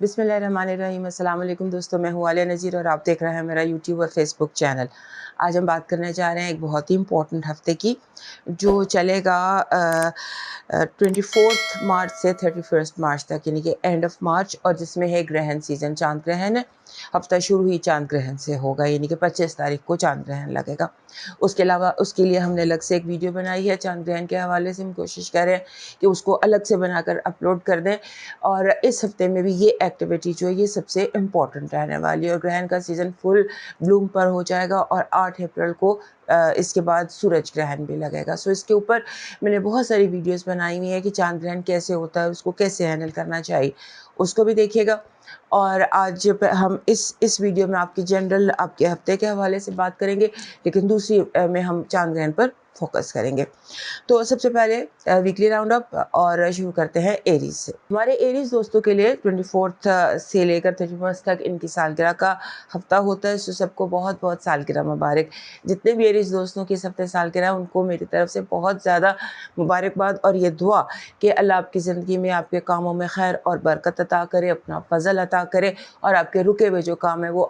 बिस्मिल्लाहिर्रहमानिर्रहीम। अस्सलाम वालेकुम दोस्तों, मैं हूँ आलिया नज़ीर और आप देख रहे हैं मेरा यूट्यूब और फेसबुक चैनल। आज हम बात करने जा रहे हैं एक बहुत ही इम्पोर्टेंट हफ्ते की, जो चलेगा 24 मार्च से 31 मार्च तक, यानी कि एंड ऑफ मार्च, और जिसमें है ग्रहण सीजन, चांद ग्रहण है। हफ्ता शुरू ही चांद ग्रहण से होगा, यानी कि 25 तारीख को चांद ग्रहण लगेगा। उसके अलावा उसके लिए हमने अलग से एक वीडियो बनाई है चांद ग्रहण के हवाले से। हम कोशिश कर रहे हैं कि उसको अलग से बनाकर अपलोड कर दें, और इस हफ्ते में भी ये एक्टिविटी जो है ये सबसे इम्पॉर्टेंट रहने वाली है। और ग्रहण का सीज़न फुल ब्लूम पर हो जाएगा और 8 अप्रैल को इसके बाद सूरज ग्रहण भी लगेगा। सो इसके ऊपर मैंने बहुत सारी वीडियोस बनाई हुई है कि चांद ग्रहण कैसे होता है, उसको कैसे हैंडल करना चाहिए, उसको भी देखिएगा। और आज हम इस वीडियो में आपकी जनरल आपके हफ्ते के हवाले से बात करेंगे, लेकिन दूसरी में हम चांद ग्रहण पर फोकस करेंगे। तो सबसे पहले वीकली राउंड अप, और शुरू करते हैं एरीज से। हमारे एरीज दोस्तों के लिए 24 से लेकर 31 तक इनकी सालगिरह का हफ्ता होता है। सो सबको बहुत बहुत सालगिरह मुबारक। जितने भी एरीज दोस्तों की इस हफ्ते सालगिरह, उनको मेरी तरफ से बहुत ज़्यादा मुबारकबाद, और ये दुआ कि अल्लाह आपकी ज़िंदगी में आपके कामों में खैर और बरकत अता करे, अपना फजल अता करे, और आपके रुके हुए जो काम है वो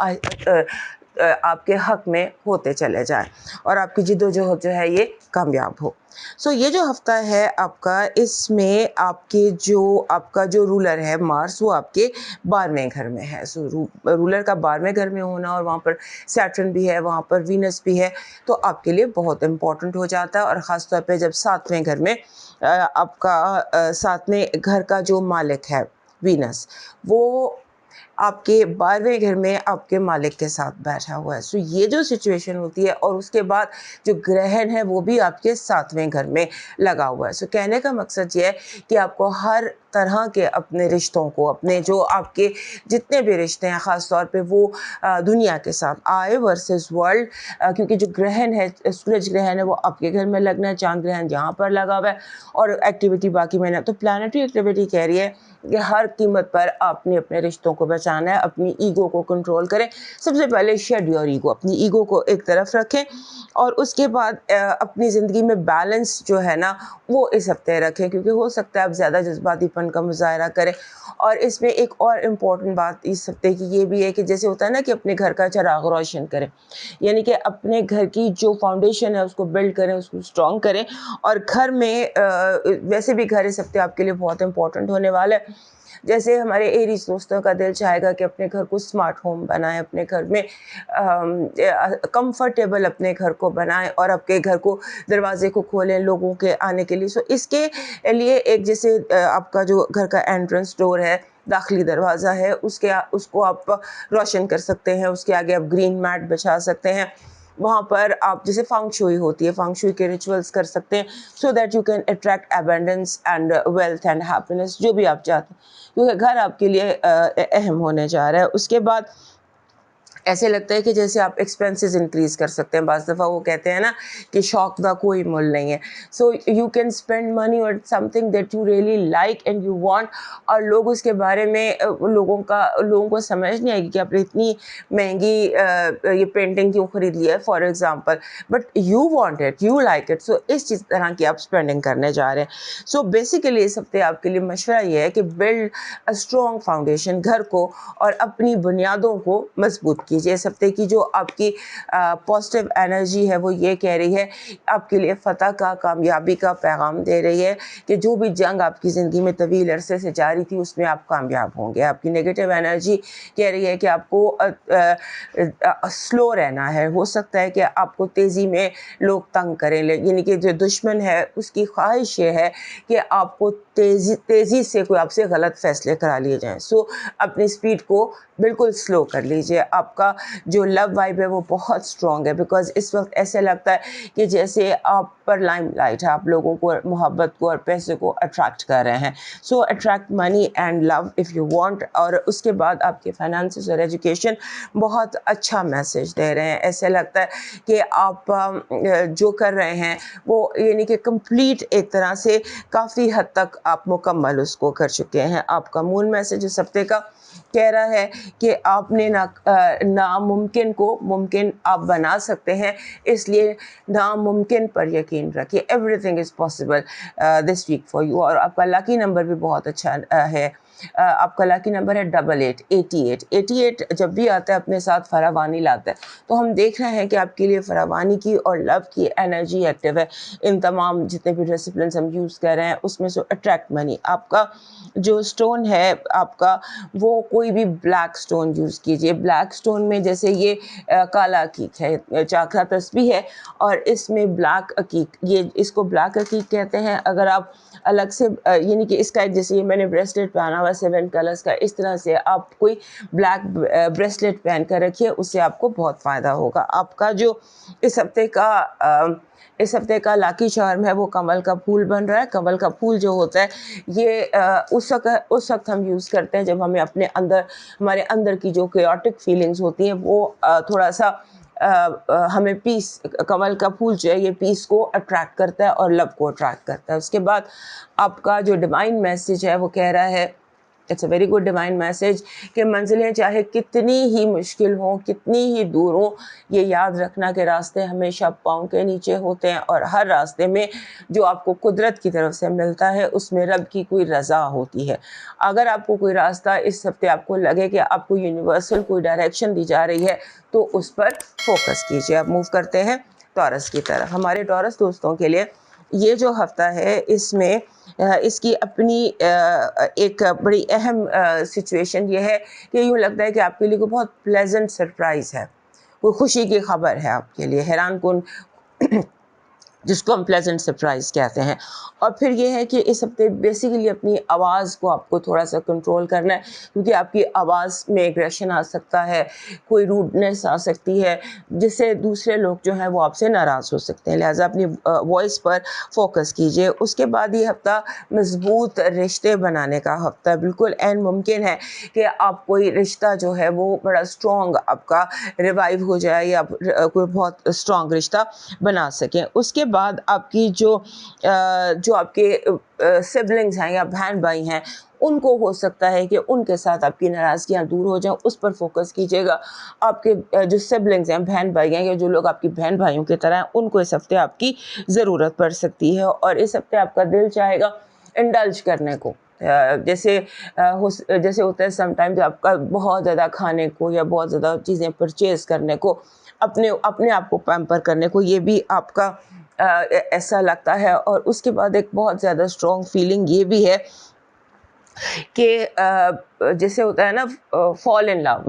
आपके हक में होते चले जाए, और आपकी जिद्दोजहद जो है ये कामयाब हो। सो ये जो हफ्ता है आपका, इसमें आपका जो रूलर है मार्स, वो आपके 12वें घर में है। सो रूलर का 12वें घर में होना, और वहाँ पर सैटर्न भी है, वहाँ पर वीनस भी है, तो आपके लिए बहुत इम्पॉर्टेंट हो जाता है। और ख़ास तौर पे जब 7वें घर में आपका 7वें घर का जो मालिक है वीनस, वो आपके 12वें घर में आपके मालिक के साथ बैठा हुआ है। सो ये जो सिचुएशन होती है, और उसके बाद जो ग्रहण है वो भी आपके 7वें घर में लगा हुआ है। सो कहने का मकसद ये है कि आपको हर तरह के अपने रिश्तों को, अपने जो आपके जितने भी रिश्ते हैं, ख़ास तौर पे वो दुनिया के साथ, आई वर्सेस वर्ल्ड, क्योंकि जो ग्रहण है, सूरज ग्रहण है, वो आपके घर में लगना है, चांद ग्रहण यहाँ पर लगा हुआ है, और एक्टिविटी बाकी महीना। तो प्लानिटरी एक्टिविटी कह रही है कि हर कीमत पर आपने अपने रिश्तों को बचाना है, अपनी ईगो को कंट्रोल करें। सबसे पहले शेड योर ईगो, अपनी ईगो को एक तरफ रखें, और उसके बाद अपनी ज़िंदगी में बैलेंस जो है ना वो इस हफ्ते रखें, क्योंकि हो सकता है आप ज़्यादा जज्बातीपन का मुजाहरा करें। और इसमें एक और इम्पॉर्टेंट बात इस हफ्ते की ये भी है कि जैसे होता है ना कि अपने घर का चिराग रोशन करें, यानी कि अपने घर की जो फाउंडेशन है उसको बिल्ड करें, उसको स्ट्रॉन्ग करें। और घर में वैसे भी घर इस हफ्ते आपके लिए बहुत इंपॉर्टेंट होने वाला है। जैसे हमारे एरीज दोस्तों का दिल चाहेगा कि अपने घर को स्मार्ट होम बनाएं, अपने घर में कंफर्टेबल अपने घर को बनाएं, और आपके घर को दरवाजे को खोलें लोगों के आने के लिए। सो इसके लिए एक जैसे आपका जो घर का एंट्रेंस डोर है, दाखिली दरवाज़ा है, उसको आप रोशन कर सकते हैं। उसके आगे आप ग्रीन मैट बिछा सकते हैं। वहाँ पर आप जैसे फेंग शुई होती है, फेंग शुई के रिचुअल्स कर सकते हैं, so that you can attract abundance and wealth and happiness, जो भी आप चाहते हैं, क्योंकि घर आपके लिए अहम होने जा रहा है। उसके बाद ऐसे लगता है कि जैसे आप एक्सपेंसेस इंक्रीज कर सकते हैं। बाज़ दफ़ा वो कहते हैं ना कि शौक का कोई मुल नहीं है। So you can spend money और something that you really like and you want, और लोग उसके बारे में लोगों को समझ नहीं आएगी कि आपने इतनी महंगी ये पेंटिंग क्यों खरीद लिया है for example, but you want it, you like it. So इस चीज़ तरह की आप स्पेंडिंग करने जा रहे हैं। सो बेसिकली इस हफ्ते आपके लिए मशवरा ये है कि बिल्ड अ स्ट्रॉन्ग फाउंडेशन, घर को और अपनी बुनियादों को मजबूत कीजिए। इस हफ्ते की जो आपकी पॉजिटिव एनर्जी है वो ये कह रही है, आपके लिए फ़तह का, कामयाबी का पैगाम दे रही है कि जो भी जंग आपकी ज़िंदगी में तवील अरसे से जारी थी उसमें आप कामयाब होंगे। आपकी नेगेटिव एनर्जी कह रही है कि आपको स्लो रहना है। हो सकता है कि आपको तेज़ी में लोग तंग करें, यानी कि जो दुश्मन है उसकी ख्वाहिश ये है कि आपको तेज़ी से कोई आपसे गलत फ़ैसले करा लिए जाएँ। सो अपनी स्पीड को बिल्कुल स्लो कर लीजिए। आपका जो लव वाइब है वो बहुत स्ट्रॉन्ग है, बिकॉज़ इस वक्त ऐसे लगता है कि जैसे आप पर लाइमलाइट है, आप लोगों को, मोहब्बत को और पैसे को अट्रैक्ट कर रहे हैं। So attract money and love if you want. और उसके बाद आपके फाइनेंसेस और एजुकेशन बहुत अच्छा मैसेज दे रहे हैं। ऐसे लगता है कि आप जो कर रहे हैं वो यानी कि कंप्लीट एक तरह से काफ़ी हद तक आप मुकम्मल उसको कर चुके हैं। आपका मूल मैसेज इस हफ्ते का कह रहा है कि आपने नामुमकिन को मुमकिन आप बना सकते हैं, इसलिए नामुमकिन पर यकीन रखिए। Everything is possible this week for you. और आपका लकी नंबर भी बहुत अच्छा है आपका लकी नंबर है 88, 88। 88 जब भी आता है अपने साथ फरावानी लाता है। तो हम देख रहे हैं कि आपके लिए फरावानी की और लव की एनर्जी एक्टिव है। इन तमाम जितने भी डिसिप्लिन हम यूज़ कर रहे हैं उसमें से अट्रैक्ट मनी, आपका जो स्टोन है आपका, वो कोई भी ब्लैक स्टोन यूज़ कीजिए। ब्लैक स्टोन में जैसे ये काला अकीक है, चाकरा तस्बीह है, और इसमें ब्लैक अकीक, ये इसको ब्लैक अकीक कहते हैं। अगर आप अलग से यानी कि इसका एक, जैसे ये मैंने ब्रेसलेट पहना हुआ 7 कलर्स का, इस तरह से आप कोई ब्लैक ब्रेसलेट पहन कर रखिए, उससे आपको बहुत फ़ायदा होगा। आपका जो इस हफ्ते का लाकी चार्म है वो कमल का फूल बन रहा है। कमल का फूल जो होता है ये उस वक्त हम यूज़ करते हैं जब हमें हमारे अंदर की जो केओटिक फीलिंग्स होती हैं वो थोड़ा सा हमें पीस, कमल का फूल जो है ये पीस को अट्रैक्ट करता है और लव को अट्रैक्ट करता है। उसके बाद आपका जो डिवाइन मैसेज है वो कह रहा है, it's a very good divine message, कि मंजिलें चाहे कितनी ही मुश्किल हों, कितनी ही दूर हों, ये याद रखना कि रास्ते हमेशा पाँव के नीचे होते हैं, और हर रास्ते में जो आपको कुदरत की तरफ से मिलता है उसमें रब की कोई रज़ा होती है। अगर आपको कोई रास्ता इस हफ्ते आपको लगे कि आपको यूनिवर्सल कोई डायरेक्शन दी जा रही है तो उस पर फोकस कीजिए। अब मूव करते हैं टॉरस की तरफ। हमारे टॉरस दोस्तों के लिए ये जो हफ्ता है इसमें इसकी अपनी एक बड़ी अहम सिचुएशन ये है कि यूँ लगता है कि आपके लिए कोई बहुत प्लेजेंट सरप्राइज़ है, कोई खुशी की खबर है आपके लिए, हैरान कुन जिसको हम प्लेजेंट सरप्राइज़ कहते हैं। और फिर ये है कि इस हफ्ते बेसिकली अपनी आवाज़ को आपको थोड़ा सा कंट्रोल करना है, क्योंकि आपकी आवाज़ में एग्रेशन आ सकता है, कोई रूडनेस आ सकती है, जिससे दूसरे लोग जो हैं वो आपसे नाराज़ हो सकते हैं। लिहाजा अपनी वॉइस पर फोकस कीजिए। उसके बाद ये हफ्ता मजबूत रिश्ते बनाने का हफ्ता है। बिल्कुल एन मुमकिन है कि आप कोई रिश्ता जो है वो बड़ा स्ट्रॉन्ग आपका रिवाइव हो जाए, या कोई बहुत स्ट्रॉन्ग रिश्ता बना सकें। उसके बाद आपकी जो आपके सिबलिंग्स हैं या बहन भाई हैं, उनको हो सकता है कि उनके साथ आपकी नाराज़गियाँ दूर हो जाएं, उस पर फोकस कीजिएगा। आपके जो सिबलिंग्स हैं, बहन भाई हैं, या जो लोग आपकी बहन भाइयों की तरह हैं, उनको इस हफ्ते आपकी ज़रूरत पड़ सकती है। और इस हफ्ते आपका दिल चाहेगा इंडल्ज करने को, जैसे होता है समटाइम्स आपका बहुत ज़्यादा खाने को या बहुत ज़्यादा चीज़ें परचेज़ करने को, अपने आप को पैम्पर करने को, ये भी आपका ऐसा लगता है। और उसके बाद एक बहुत ज़्यादा स्ट्रॉन्ग फीलिंग ये भी है कि जैसे होता है ना फॉल इन लव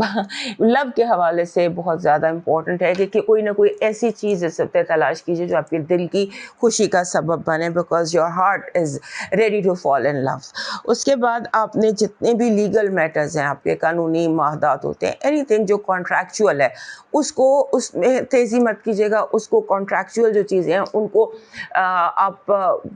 लव के हवाले से बहुत ज़्यादा इम्पॉर्टेंट है कि कोई ना कोई ऐसी चीज़ इस हफ्ते तलाश कीजिए जो आपके दिल की खुशी का सबब बने, because your heart is ready to fall in love. उसके बाद आपने जितने भी लीगल मैटर्स हैं, आपके कानूनी माहदात होते हैं, एनीथिंग जो कॉन्ट्रैक्चुअल है, उसमें तेज़ी मत कीजिएगा। उसको कॉन्ट्रैक्चुअल जो चीज़ें हैं उनको आप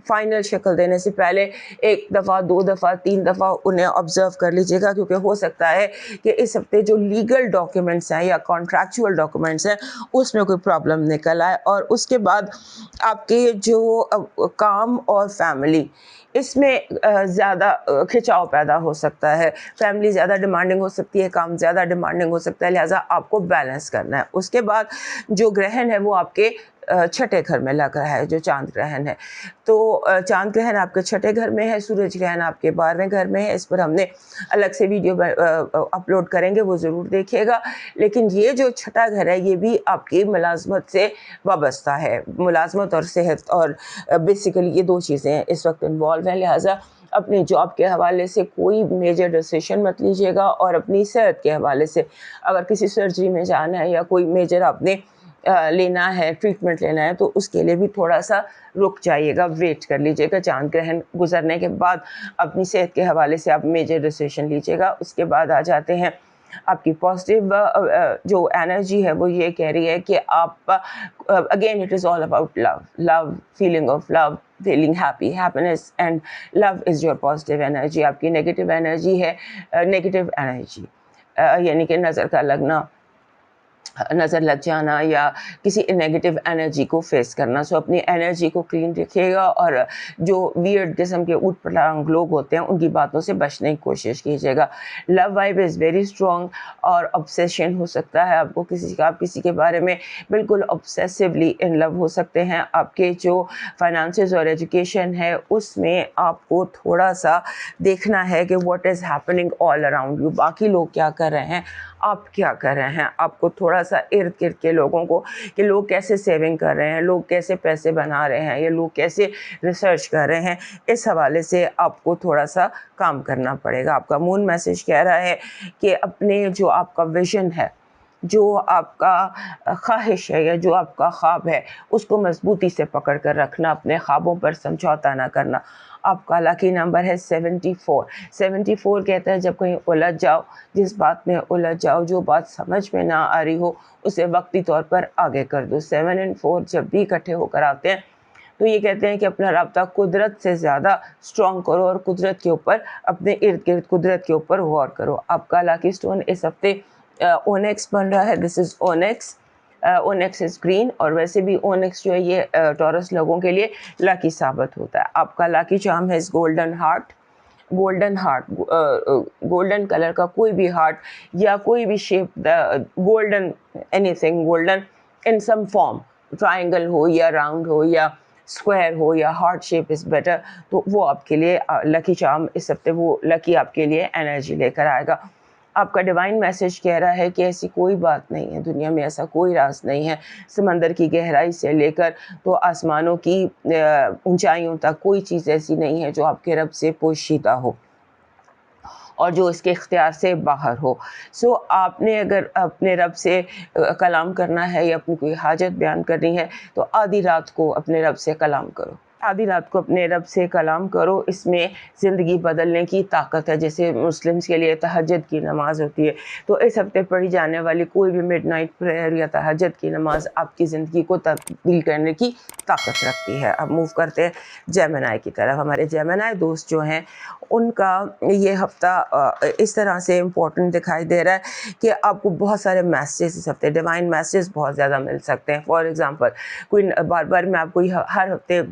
फाइनल शक्ल देने से पहले 1 दफ़ा, 2 दफ़ा, 3 दफ़ा उन्हें ऑब्ज़र्व कर लीजिएगा, क्योंकि हो सकता है कि इस हफ्ते जो लीगल डॉक्यूमेंट्स हैं या कॉन्ट्रैक्चुअल डॉक्यूमेंट्स हैं उसमें कोई प्रॉब्लम निकल आए। और उसके बाद आपके जो काम और फैमिली, इसमें ज़्यादा खिंचाव पैदा हो सकता है। फैमिली ज़्यादा डिमांडिंग हो सकती है, काम ज़्यादा डिमांडिंग हो सकता है, लिहाजा आपको बैलेंस करना है। उसके बाद जो ग्रहण है वो आपके छठे घर में लग रहा है, जो चांद ग्रहण है। तो चांद ग्रहण आपके छठे घर में है, सूरज ग्रहण आपके 12वें घर में है। इस पर हमने अलग से वीडियो अपलोड करेंगे, वो ज़रूर देखिएगा। लेकिन ये जो छठा घर है ये भी आपकी मुलाजमत से वाबस्ता है। मुलाजमत और सेहत, और बेसिकली ये 2 चीज़ें इस वक्त इन्वॉल्व हैं। लिहाजा अपनी जॉब के हवाले से कोई मेजर डिसीजन मत लीजिएगा, और अपनी सेहत के हवाले से अगर किसी सर्जरी में जाना है या कोई मेजर आपने लेना है, ट्रीटमेंट लेना है, तो उसके लिए भी थोड़ा सा रुक जाइएगा, वेट कर लीजिएगा। चांद ग्रहण गुजरने के बाद अपनी सेहत के हवाले से आप मेजर डिसीजन लीजिएगा। उसके बाद आ जाते हैं आपकी पॉजिटिव जो एनर्जी है वो ये कह रही है कि आप again it is all about love, feeling of love, feeling happy, happiness and love is your positive energy. आपकी नेगेटिव एनर्जी है नेगेटिव एनर्जी, यानी कि नज़र लग जाना या किसी नेगेटिव एनर्जी को फेस करना। सो अपनी एनर्जी को क्लीन रखिएगा, और जो वियर्ड किस्म के ऊट-पटांग लोग होते हैं उनकी बातों से बचने की कोशिश कीजिएगा। Love vibe is very strong, और ऑब्सेशन हो सकता है आपको किसी का, आप किसी के बारे में बिल्कुल ऑब्सेसिवली इन लव हो सकते हैं। आपके जो फाइनेंसेस और एजुकेशन है उसमें आपको थोड़ा सा देखना है कि what is happening all around you, बाकी लोग क्या कर रहे हैं, आप क्या कर रहे हैं। आपको थोड़ा सा इर्द गिर्द के लोगों को, कि लोग कैसे सेविंग कर रहे हैं, लोग कैसे पैसे बना रहे हैं, या लोग कैसे रिसर्च कर रहे हैं, इस हवाले से आपको थोड़ा सा काम करना पड़ेगा। आपका मून मैसेज कह रहा है कि अपने जो आपका विजन है, जो आपका ख्वाहिश है या जो आपका ख्वाब है, उसको मजबूती से पकड़ कर रखना, अपने ख्वाबों पर समझौता ना करना। आपका लकी नंबर है 74। 74 कहता है जब कहीं उलझ जाओ, जिस बात में उलझ जाओ, जो बात समझ में ना आ रही हो, उसे वक्ती तौर पर आगे कर दो। 7 और 4 जब भी इकट्ठे होकर आते हैं तो ये कहते हैं कि अपना राब्ता कुदरत से ज़्यादा स्ट्रॉन्ग करो और कुदरत के ऊपर, अपने इर्द गिर्द कुदरत के ऊपर गौर करो। आपका लकी स्टोन इस हफ्ते ओनेक्स बन रहा है। This is ओनेक्स। ओनेक्स इज़ ग्रीन, और वैसे भी ओनेक्स जो है ये टॉरस लोगों के लिए लकी साबित होता है। आपका लकी चार्म है golden heart. Golden heart, golden colour का कोई भी हार्ट या कोई भी shape, golden, anything golden in some form, triangle हो या राउंड हो या स्क्वायर हो या हार्ट शेप इज़ बेटर, तो वो आपके लिए लकी चार्म इस हफ्ते, वो लकी आपके लिए एनर्जी लेकर आएगा। आपका डिवाइन मैसेज कह रहा है कि ऐसी कोई बात नहीं है दुनिया में, ऐसा कोई राज नहीं है, समंदर की गहराई से लेकर तो आसमानों की ऊंचाइयों तक कोई चीज़ ऐसी नहीं है जो आपके रब से पोशीदा हो और जो इसके इख्तियार से बाहर हो। सो आपने अगर अपने रब से कलाम करना है या अपनी कोई हाजत बयान करनी है तो आधी रात को अपने रब से कलाम करो, आधी रात को अपने रब से कलाम करो। इसमें ज़िंदगी बदलने की ताकत है। जैसे मुस्लिम्स के लिए तहज्जुद की नमाज़ होती है, तो इस हफ्ते पढ़ी जाने वाली कोई भी मिडनाइट प्रेयर या तहज्जुद की नमाज़ आपकी ज़िंदगी को तब्दील करने की ताकत रखती है। अब मूव करते हैं जेमिनी की तरफ। हमारे जेमिनी दोस्त जो हैं उनका ये हफ्ता इस तरह से इम्पोर्टेंट दिखाई दे रहा है कि आपको बहुत सारे मैसेज इस हफ्ते, डिवाइन मैसेज बहुत ज़्यादा मिल सकते हैं। फॉर एग्ज़ाम्पल, कोई बार बार मैं आपको हर हफ्ते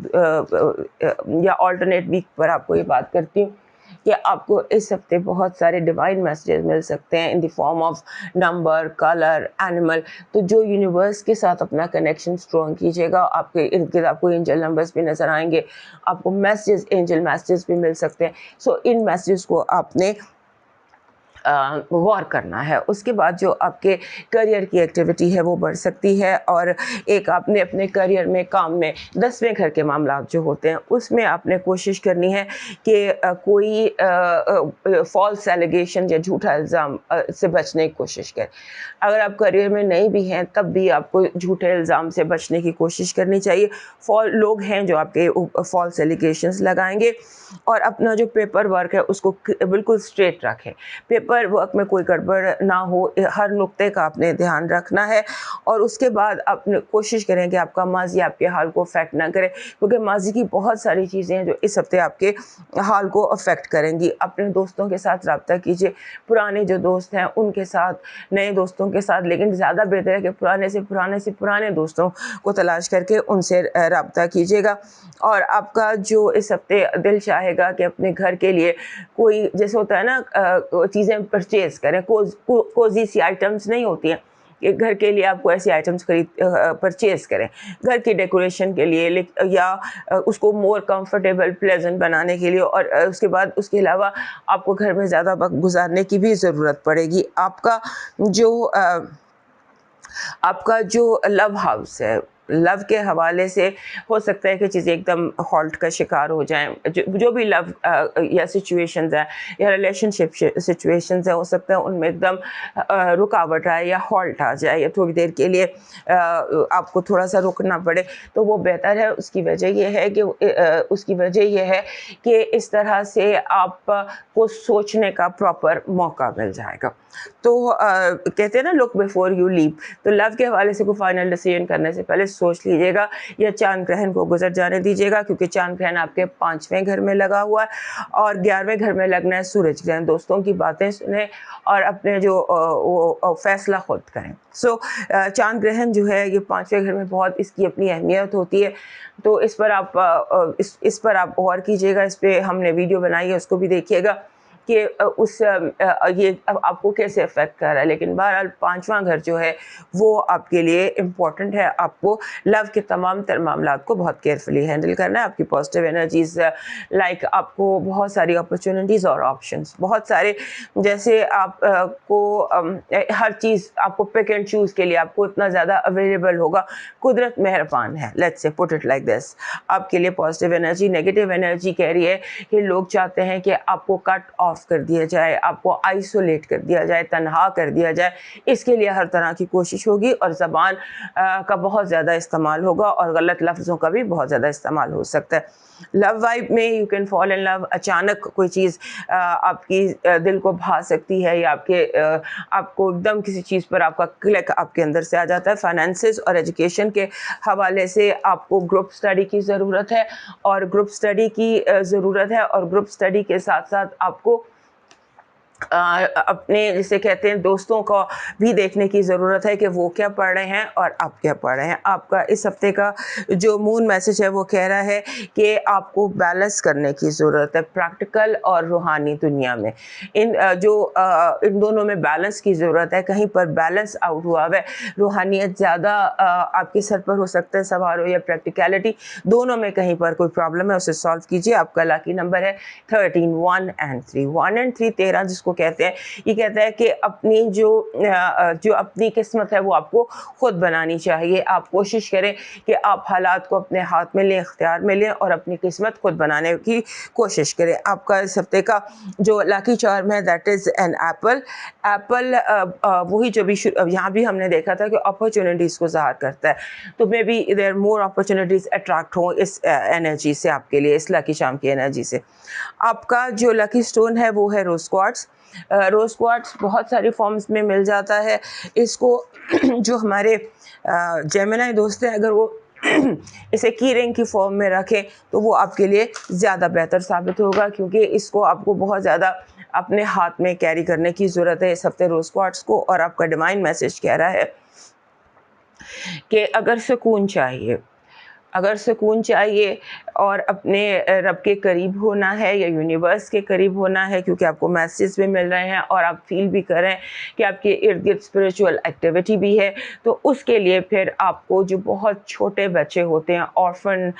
या ऑल्टरनेट वीक पर आपको ये बात करती हूँ कि आपको इस हफ्ते बहुत सारे डिवाइन मैसेजेस मिल सकते हैं in the form of number, colour, animal. तो जो यूनिवर्स के साथ अपना कनेक्शन स्ट्रॉन्ग कीजिएगा, आपके इर्द गिर्द आपको एंजल नंबर्स भी नज़र आएंगे, आपको मैसेजेस, एंजल मैसेजेस भी मिल सकते हैं। सो इन मैसेजेस को आपने गौर करना है। उसके बाद जो आपके करियर की एक्टिविटी है वो बढ़ सकती है, और एक आपने अपने करियर में, काम में 10वें घर के मामला जो होते हैं उसमें आपने कोशिश करनी है कि कोई फॉल्स एलिगेशन या झूठा इल्ज़ाम से बचने की कोशिश करें। अगर आप करियर में नहीं भी हैं तब भी आपको झूठे इल्ज़ाम से बचने की कोशिश करनी चाहिए। लोग हैं जो आपके फॉल्स एलिगेशंस लगाएंगे, और अपना जो पेपर वर्क है उसको बिल्कुल स्ट्रेट रखें। पेपर वर्क में कोई गड़बड़ ना हो, हर नुक्ते का आपने ध्यान रखना है। और उसके बाद आपने कोशिश करें कि आपका माजी आपके हाल को अफेक्ट ना करे, क्योंकि माजी की बहुत सारी चीज़ें हैं जो इस हफ्ते आपके हाल को अफेक्ट करेंगी। अपने दोस्तों के साथ रब्ता कीजिए, पुराने जो दोस्त हैं उनके साथ, नए दोस्तों के साथ, लेकिन ज़्यादा बेहतर है कि पुराने से पुराने दोस्तों को तलाश करके उनसे रब्ता कीजिएगा। और आपका जो इस हफ्ते दिल चाहेगा कि अपने घर के लिए कोई, जैसे होता है ना, चीज़ें परचेज करें, कोजी सी आइटम्स नहीं होती हैं कि घर के लिए आपको ऐसी आइटम्स परचेज करें घर की डेकोरेशन के लिए, या उसको मोर कंफर्टेबल, प्लेजेंट बनाने के लिए। और उसके बाद उसके अलावा आपको घर में ज़्यादा वक्त गुजारने की भी ज़रूरत पड़ेगी। आपका जो लव हाउस है, लव के हवाले से हो सकता है कि चीज़ें एकदम हॉल्ट का शिकार हो जाएं। जो भी लव या सिचुएशंस हैं या रिलेशनशिप सिचुएशंस हैं, हो सकता है उनमें एकदम रुकावट आए या हॉल्ट आ जाए या थोड़ी देर के लिए आपको थोड़ा सा रुकना पड़े, तो वो बेहतर है। उसकी वजह यह है कि इस तरह से आपको सोचने का प्रॉपर मौका मिल जाएगा। तो कहते हैं ना, लुक बिफोर यू लीप। तो लव के हवाले से कोई फाइनल डिसीजन करने से पहले सोच लीजिएगा, या चांद ग्रहण को गुजर जाने दीजिएगा, क्योंकि चांद ग्रहण आपके 5वें घर में लगा हुआ है और 11वें घर में लगना है सूरज ग्रहण। दोस्तों की बातें सुने और अपने जो वो फैसला खुद करें। सो चांद ग्रहण जो है ये 5वें घर में बहुत इसकी अपनी अहमियत होती है। तो इस पर आप गौर कीजिएगा। इस पर हमने वीडियो बनाई है, उसको भी देखिएगा कि ये अब आपको कैसे अफेक्ट कर रहा है। लेकिन बहरहाल 5वां घर जो है वो आपके लिए इम्पॉर्टेंट है। आपको लव के तमाम तर मामलात को बहुत केयरफुली हैंडल करना है। आपकी पॉजिटिव एनर्जीज लाइक आपको बहुत सारी अपॉर्चुनिटीज़ और ऑप्शंस बहुत सारे, जैसे आप हर चीज़ आपको पिक एंड चूज़ के लिए आपको इतना ज़्यादा अवेलेबल होगा। कुदरत मेहरबान है, let's say put it like this. आपके लिए पॉजिटिव एनर्जी, नेगेटिव एनर्जी कह रही है कि लोग चाहते हैं कि आपको कट ऑफ कर दिया जाए, आपको आइसोलेट कर दिया जाए, तन्हा कर दिया जाए। इसके लिए हर तरह की कोशिश होगी और ज़बान का बहुत ज़्यादा इस्तेमाल होगा और गलत लफ्ज़ों का भी बहुत ज़्यादा इस्तेमाल हो सकता है। लव वाइब में you can fall in love. अचानक कोई चीज़ आपकी दिल को भा सकती है या आपको एकदम किसी चीज़ पर आपका क्लिक आपके अंदर से आ जाता है। फाइनेंसेस और एजुकेशन के हवाले से आपको ग्रुप स्टडी की ज़रूरत है और ग्रुप स्टडी की ज़रूरत है और ग्रुप स्टडी के साथ साथ आपको अपने जिसे कहते हैं दोस्तों को भी देखने की ज़रूरत है कि वो क्या पढ़ रहे हैं और आप क्या पढ़ रहे हैं। आपका इस हफ्ते का जो मून मैसेज है वो कह रहा है कि आपको बैलेंस करने की ज़रूरत है प्रैक्टिकल और रूहानी दुनिया में। इन दोनों में बैलेंस की ज़रूरत है। कहीं पर बैलेंस आउट हुआ है, रूहानियत ज़्यादा आपके सर पर हो सकता है सवार हो या प्रैक्टिकलिटी, दोनों में कहीं पर कोई प्रॉब्लम है, उसे सॉल्व कीजिए। आपका लकी नंबर है 13, 1 and 3। 1 and 3 13 जिसको कहते हैं। ये कहता है कि अपनी जो अपनी किस्मत है वो आपको खुद बनानी चाहिए। आप कोशिश करें कि आप हालात को अपने हाथ में लें, इख्तियार में लें और अपनी किस्मत खुद बनाने की कोशिश करें। आपका इस हफ्ते का जो लकी चार्म है that is an apple. Apple वही जो भी यहाँ भी हमने देखा था कि अपॉर्चुनिटीज़ को ज़ाहिर करता है, तो maybe there more opportunities attract हो इस एनर्जी से आपके लिए, इस लकी चार्म की एनर्जी से। आपका जो लकी स्टोन है वो है रोज़ क्वार्ट्स। रोज़ क्वार्ट्स बहुत सारी फॉर्म्स में मिल जाता है। इसको जो हमारे जेमिनी दोस्त हैं अगर वो इसे की रिंग की फॉर्म में रखें तो वो आपके लिए ज़्यादा बेहतर साबित होगा, क्योंकि इसको आपको बहुत ज़्यादा अपने हाथ में कैरी करने की ज़रूरत है इस हफ्ते रोज़ क्वार्ट्स को। और आपका डिवाइन मैसेज कह रहा है कि अगर सुकून चाहिए और अपने रब के करीब होना है या यूनिवर्स के करीब होना है, क्योंकि आपको मैसेज भी मिल रहे हैं और आप फील भी कर रहे हैं कि आपके इर्द गिर्द स्पिरिचुअल एक्टिविटी भी है, तो उसके लिए फिर आपको जो बहुत छोटे बच्चे होते हैं, ऑर्फन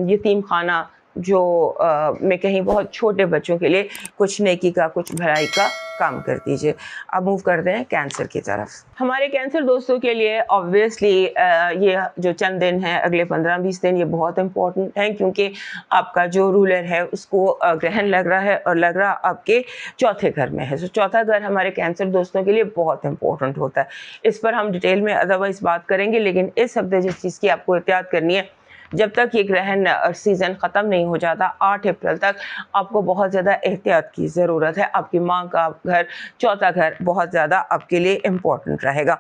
यतीम खाना जो में कहीं बहुत छोटे बच्चों के लिए कुछ नेकी का, कुछ भलाई का काम कर दीजिए। अब मूव करते हैं कैंसर की तरफ। हमारे कैंसर दोस्तों के लिए ऑब्वियसली ये जो चंद दिन हैं, अगले 15-20 दिन, ये बहुत इंपॉर्टेंट हैं, क्योंकि आपका जो रूलर है उसको ग्रहण लग रहा है और लग रहा आपके चौथे घर में है। तो चौथा घर हमारे कैंसर दोस्तों के लिए बहुत इंपॉर्टेंट होता है। इस पर हम डिटेल में अदरवाइज बात करेंगे, लेकिन इस हफ्ते जिस चीज़ की आपको एहतियात करनी है, जब तक ये ग्रहण सीज़न ख़त्म नहीं हो जाता 8 अप्रैल तक, आपको बहुत ज़्यादा एहतियात की ज़रूरत है। आपकी माँ का घर, चौथा घर बहुत ज़्यादा आपके लिए इम्पोर्टेंट रहेगा।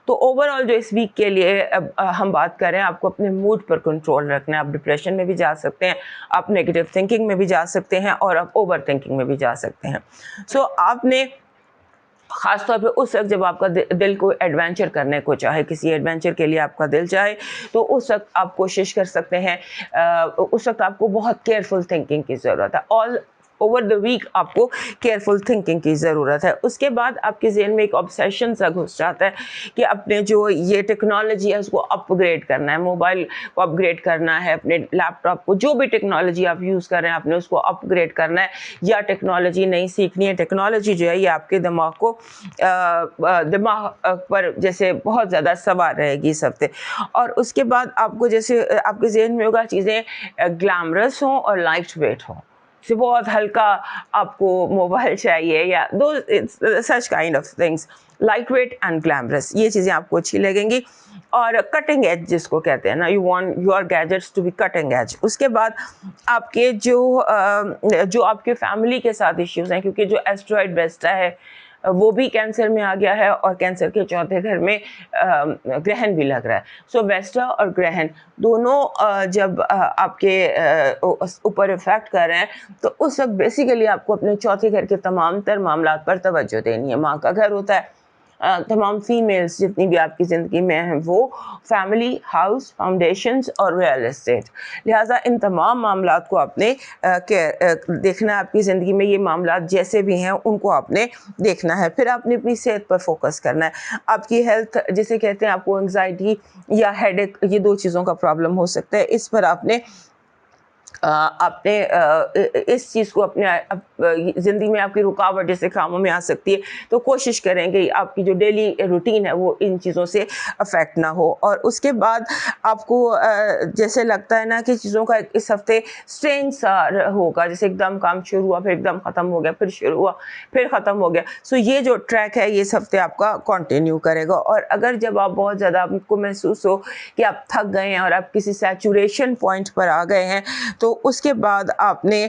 तो ओवरऑल जो इस वीक के लिए हम बात करें, आपको अपने मूड पर कंट्रोल रखना है। आप डिप्रेशन में भी जा सकते हैं, आप नेगेटिव थिंकिंग में भी जा सकते हैं और आप ओवर थिंकिंग में भी जा सकते हैं। सो आपने ख़ास तौर पे उस वक्त जब आपका दिल को एडवेंचर करने को चाहे, किसी एडवेंचर के लिए आपका दिल चाहे, तो उस वक्त आप कोशिश कर सकते हैं। उस वक्त आपको बहुत केयरफुल थिंकिंग की ज़रूरत है। ऑल ओवर द वीक आपको केयरफुल थिंकिंग की ज़रूरत है। उसके बाद आपके ज़हन में एक ऑब्सेशन सा घुस जाता है कि अपने जो ये टेक्नोलॉजी है उसको अपग्रेड करना है, मोबाइल को अपग्रेड करना है, अपने लैपटॉप को, जो भी टेक्नोलॉजी आप यूज़ कर रहे हैं आपने उसको अपग्रेड करना है, या टेक्नोलॉजी नहीं सीखनी है। टेक्नोलॉजी जो है ये आपके दिमाग को दिमाग पर जैसे बहुत ज़्यादा सवार रहेगी इस हफ्ते। और उसके बाद आपको जैसे आपके ज़हन में होगा चीज़ें ग्लैमरस हों और लाइट वेट हों, से बहुत हल्का आपको मोबाइल चाहिए या दो such kind of things, light weight and glamorous, ये चीज़ें आपको अच्छी लगेंगी। और कटिंग एज जिसको कहते हैं ना, you want your gadgets to be cutting edge. उसके बाद आपके जो आपके फैमिली के साथ इश्यूज़ हैं, क्योंकि जो एस्ट्रॉइड वेस्टा है वो भी कैंसर में आ गया है और कैंसर के चौथे घर में ग्रहण भी लग रहा है। सो वेस्टा और ग्रहण दोनों जब आपके ऊपर इफेक्ट कर रहे हैं, तो उस वक्त बेसिकली आपको अपने चौथे घर के तमाम तर मामलात पर तवज्जो देनी है। माँ का घर होता है, तमाम फीमेल्स जितनी भी आपकी ज़िंदगी में हैं वो फैमिली, हाउस, फाउंडेशंस और रियल एस्टेट। लिहाजा इन तमाम मामलात को आपने देखना है। आपकी ज़िंदगी में ये मामलात जैसे भी हैं उनको आपने देखना है। फिर आपने अपनी सेहत पर फोकस करना है। आपकी हेल्थ, जिसे कहते हैं आपको एंग्जाइटी या हेडेक, ये 2 चीज़ों का प्रॉब्लम हो सकता है। इस पर आपने इस चीज़ को अपने ज़िंदगी में आपकी रुकावट जैसे कामों में आ सकती है, तो कोशिश करें कि आपकी जो डेली रूटीन है वो इन चीज़ों से अफेक्ट ना हो। और उसके बाद आपको जैसे लगता है ना कि चीज़ों का इस हफ्ते स्ट्रेंज सा होगा, जैसे एकदम काम शुरू हुआ, फिर एकदम ख़त्म हो गया, फिर शुरू हुआ, फिर ख़त्म हो गया। सो ये जो ट्रैक है ये इस हफ्ते आपका कंटिन्यू करेगा। और अगर जब आप बहुत ज़्यादा आपको महसूस हो कि आप थक गए हैं और आप किसी सैचुरेशन पॉइंट पर आ गए हैं, तो उसके बाद आपने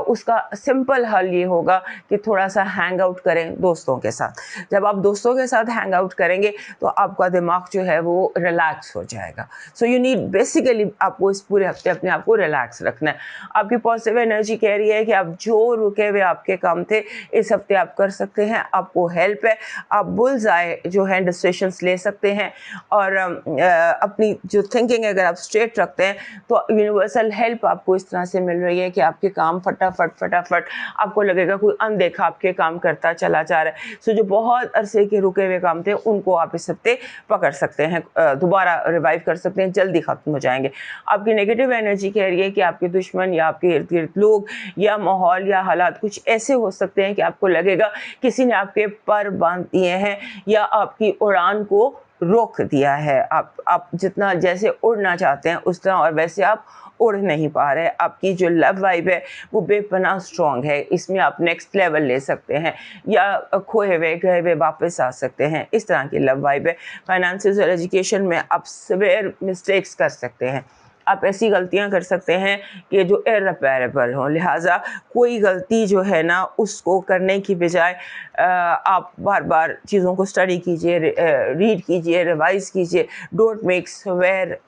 उसका सिंपल हल ये होगा कि थोड़ा सा हैंग आउट करें दोस्तों के साथ। जब आप दोस्तों के साथ हैंग आउट करेंगे तो आपका दिमाग जो है वो रिलैक्स हो जाएगा। सो यू नीड बेसिकली आपको इस पूरे हफ्ते अपने आप को रिलैक्स रखना है। आपकी पॉजिटिव एनर्जी कह रही है कि आप जो रुके हुए आपके काम थे इस हफ्ते आप कर सकते हैं, आपको हेल्प है, आप बुल्स आए जो है डिसीजंस ले सकते हैं। और अपनी जो थिंकिंग अगर आप स्ट्रेट रखते हैं तो यूनिवर्सल हेल्प आपको इस तरह से मिल रही है कि आपके काम फटाफट आपको लगेगा कोई अनदेखा आपके काम करता चला जा रहा है। सो जो बहुत अरसे के रुके हुए काम थे उनको आप इस हफ्ते पकड़ सकते हैं, दोबारा रिवाइव कर सकते हैं, जल्दी ख़त्म हो जाएंगे। आपकी नेगेटिव एनर्जी कह रही है कि आपके दुश्मन या आपके इर्द गिर्द लोग या माहौल या हालात कुछ ऐसे हो सकते हैं कि आपको लगेगा किसी ने आपके पर बांध दिए हैं या आपकी उड़ान को रोक दिया है। आप जितना जैसे उड़ना चाहते हैं उस तरह और वैसे आप उड़ नहीं पा रहे। आपकी जो लव वाइब है वो बेपनाह स्ट्रॉन्ग है, इसमें आप नेक्स्ट लेवल ले सकते हैं या खोए हुए गए हुए वापस आ सकते हैं, इस तरह की लव वाइब है। फाइनेंसेस और एजुकेशन में आप सवेयर मिस्टेक्स कर सकते हैं, आप ऐसी गलतियां कर सकते हैं कि जो इररिपेरेबल हों। लिहाजा कोई गलती जो है ना उसको करने की बजाय आप बार बार चीज़ों को स्टडी कीजिए, रीड कीजिए, रिवाइज कीजिए। Don't make severe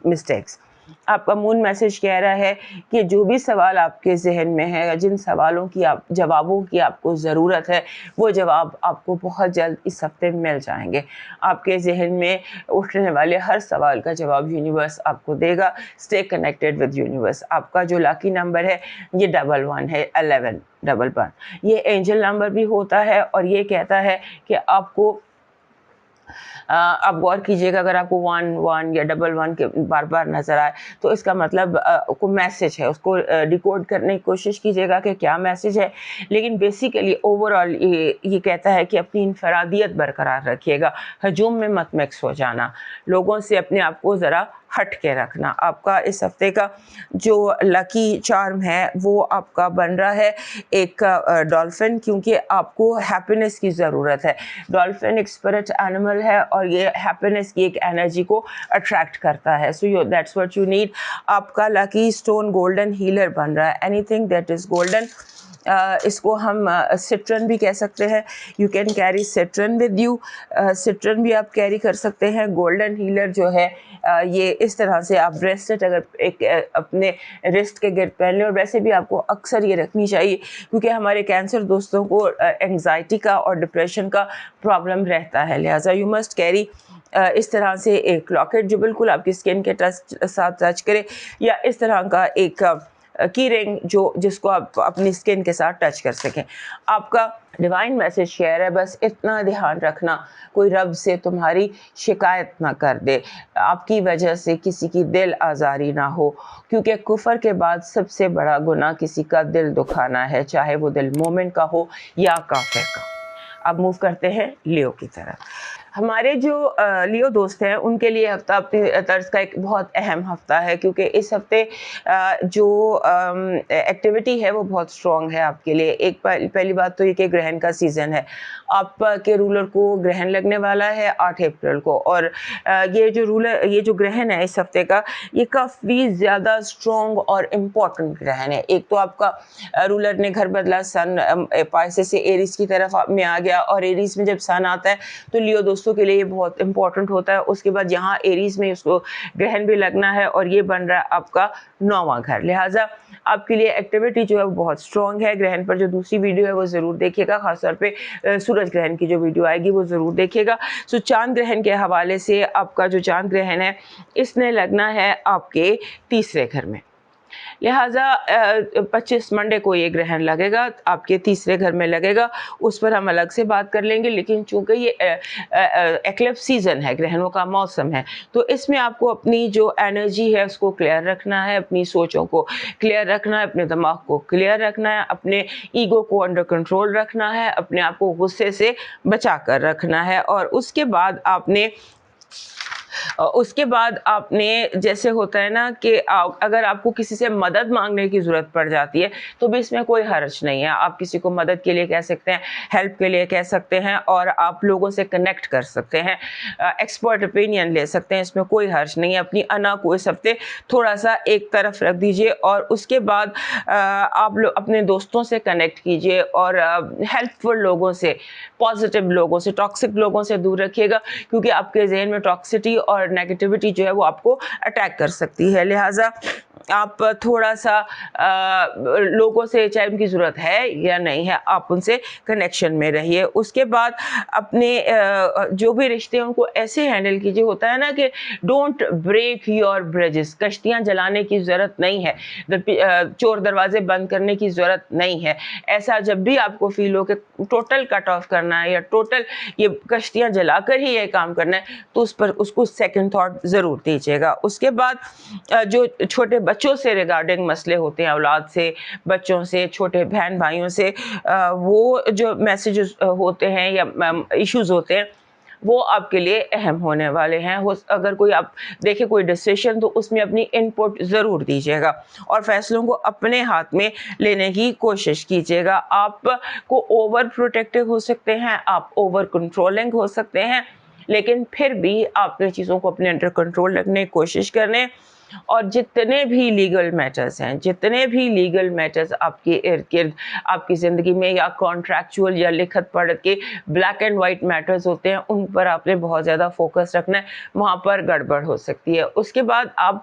mistakes. आपका मून मैसेज कह रहा है कि जो भी सवाल आपके जहन में है, जिन सवालों की जवाबों की आपको ज़रूरत है, वो जवाब आपको बहुत जल्द इस हफ्ते मिल जाएंगे। आपके जहन में उठने वाले हर सवाल का जवाब यूनिवर्स आपको देगा। Stay connected with universe. आपका जो लकी नंबर है ये 11 है, 1111। ये एंजल नंबर भी होता है और ये कहता है कि आपको आप गौर कीजिएगा, अगर आपको 11 या 11 के बार बार नज़र आए तो इसका मतलब को मैसेज है, उसको डिकोड करने की कोशिश कीजिएगा कि क्या मैसेज है। लेकिन बेसिकली ओवरऑल ये कहता है कि अपनी इनफरादियत बरकरार रखिएगा, हजूम में मत मिक्स हो जाना, लोगों से अपने आप को ज़रा हट के रखना। आपका इस हफ्ते का जो लकी चार्म है वो आपका बन रहा है एक डॉल्फिन, क्योंकि आपको हैप्पीनेस की ज़रूरत है। डॉल्फिन एक स्पिरिट एनिमल है और ये हैप्पीनेस की एक एनर्जी को अट्रैक्ट करता है। So that's what you need. आपका लकी स्टोन गोल्डन हीलर बन रहा है। एनीथिंग दैट इज़ गोल्डन, इसको हम सिट्रन भी कह सकते हैं। You can carry सिट्रन with you, सिट्रन भी आप कैरी कर सकते हैं। गोल्डन हीलर जो है ये इस तरह से आप ब्रेसलेट अगर एक अपने रिस्ट के गिर्द पहन लें, और वैसे भी आपको अक्सर ये रखनी चाहिए क्योंकि हमारे कैंसर दोस्तों को एंग्जाइटी का और डिप्रेशन का प्रॉब्लम रहता है। लिहाजा यू मस्ट कैरी इस तरह से एक लॉकेट जो बिल्कुल आपकी स्किन के साथ टच करे, या इस तरह का एक की रिंग जिसको आप अपनी स्किन के साथ टच कर सकें। आपका डिवाइन मैसेज शेयर है, बस इतना ध्यान रखना कोई रब से तुम्हारी शिकायत ना कर दे, आपकी वजह से किसी की दिल आज़ारी ना हो, क्योंकि कुफर के बाद सबसे बड़ा गुनाह किसी का दिल दुखाना है, चाहे वो दिल मोमिन का हो या काफिर का। अब मूव करते हैं लियो की तरफ। हमारे जो लियो दोस्त हैं उनके लिए हफ्ता अपनी तर्ज का एक बहुत अहम हफ्ता है, क्योंकि इस हफ्ते जो एक्टिविटी है वो बहुत स्ट्रॉन्ग है आपके लिए। एक पहली बात तो ये कि ग्रहण का सीज़न है, आपके रूलर को ग्रहण लगने वाला है 8 अप्रैल को, और ये जो ग्रहण है इस हफ्ते का ये काफ़ी ज़्यादा स्ट्रॉन्ग और इम्पॉर्टेंट ग्रहण है। एक तो आपका रूलर ने घर बदला, सन पाइसेस से एरीज की तरफ में आ गया, और एरीज में जब सन आता है तो लियो दोस्तों दोस्तों के लिए ये बहुत इंपॉर्टेंट होता है। उसके बाद यहाँ एरीज में उसको ग्रहण भी लगना है और ये बन रहा है आपका 9वां घर, लिहाजा आपके लिए एक्टिविटी जो है वो बहुत स्ट्रॉन्ग है। ग्रहण पर जो दूसरी वीडियो है वो ज़रूर देखिएगा, खासतौर पे सूरज ग्रहण की जो वीडियो आएगी वो ज़रूर देखिएगा। सो चांद ग्रहण के हवाले से आपका जो चांद ग्रहण है इसने लगना है आपके तीसरे घर में, लिहाजा 25 मंडे को ये ग्रहण लगेगा, आपके तीसरे घर में लगेगा। उस पर हम अलग से बात कर लेंगे, लेकिन चूंकि ये एक्लिप्स सीजन है, ग्रहणों का मौसम है, तो इसमें आपको अपनी जो एनर्जी है उसको क्लियर रखना है, अपनी सोचों को क्लियर रखना है, अपने दिमाग को क्लियर रखना है, अपने ईगो को अंडर कंट्रोल रखना है, अपने आप को गुस्से से बचा कर रखना है। और उसके बाद आपने जैसे होता है ना कि अगर आपको किसी से मदद मांगने की ज़रूरत पड़ जाती है तो भी इसमें कोई हर्ज नहीं है। आप किसी को मदद के लिए कह सकते हैं, हेल्प के लिए कह सकते हैं, और आप लोगों से कनेक्ट कर सकते हैं, एक्सपर्ट ओपिनियन ले सकते हैं, इसमें कोई हर्ज नहीं है। अपनी अना को इस हफ्ते थोड़ा सा एक तरफ रख दीजिए और उसके बाद आप लोग अपने दोस्तों से कनेक्ट कीजिए और हेल्पफुल लोगों से, पॉजिटिव लोगों से, टॉक्सिक लोगों से दूर रखिएगा, क्योंकि आपके जहन में टॉक्सिटी और नेगेटिविटी जो है वो आपको अटैक कर सकती है। लिहाजा आप थोड़ा सा लोगों से, चाहे उनकी ज़रूरत है या नहीं है, आप उनसे कनेक्शन में रहिए। उसके बाद अपने जो भी रिश्ते हैं उनको ऐसे हैंडल कीजिए, होता है ना कि डोंट ब्रेक योर ब्रिजेस, कश्तियाँ जलाने की ज़रूरत नहीं है, चोर दरवाजे बंद करने की ज़रूरत नहीं है। ऐसा जब भी आपको फील हो कि टोटल कट ऑफ करना है या टोटल ये कश्तियाँ जलाकर ही ये काम करना है, तो उस पर उसको सेकंड थॉट ज़रूर दीजिएगा। उसके बाद जो छोटे बच्चों से रिगार्डिंग मसले होते हैं, औलाद से, बच्चों से, छोटे बहन भाइयों से, वो जो मैसेजेस होते हैं या इश्यूज़ होते हैं वो आपके लिए अहम होने वाले हैं। अगर कोई आप देखें कोई डिसीजन, तो उसमें अपनी इनपुट ज़रूर दीजिएगा और फैसलों को अपने हाथ में लेने की कोशिश कीजिएगा। आपको ओवर प्रोटेक्टिव हो सकते हैं, आप ओवर कंट्रोलिंग हो सकते हैं, लेकिन फिर भी आपने चीज़ों को अपने अंडर कंट्रोल रखने की कोशिश करने। और जितने भी लीगल मैटर्स हैं, जितने भी लीगल मैटर्स आपके इर्द गिर्द आपकी ज़िंदगी में या कॉन्ट्रैक्चुअल या लिखत पढ़त के ब्लैक एंड वाइट मैटर्स होते हैं, उन पर आपने बहुत ज़्यादा फोकस रखना है, वहाँ पर गड़बड़ हो सकती है। उसके बाद आप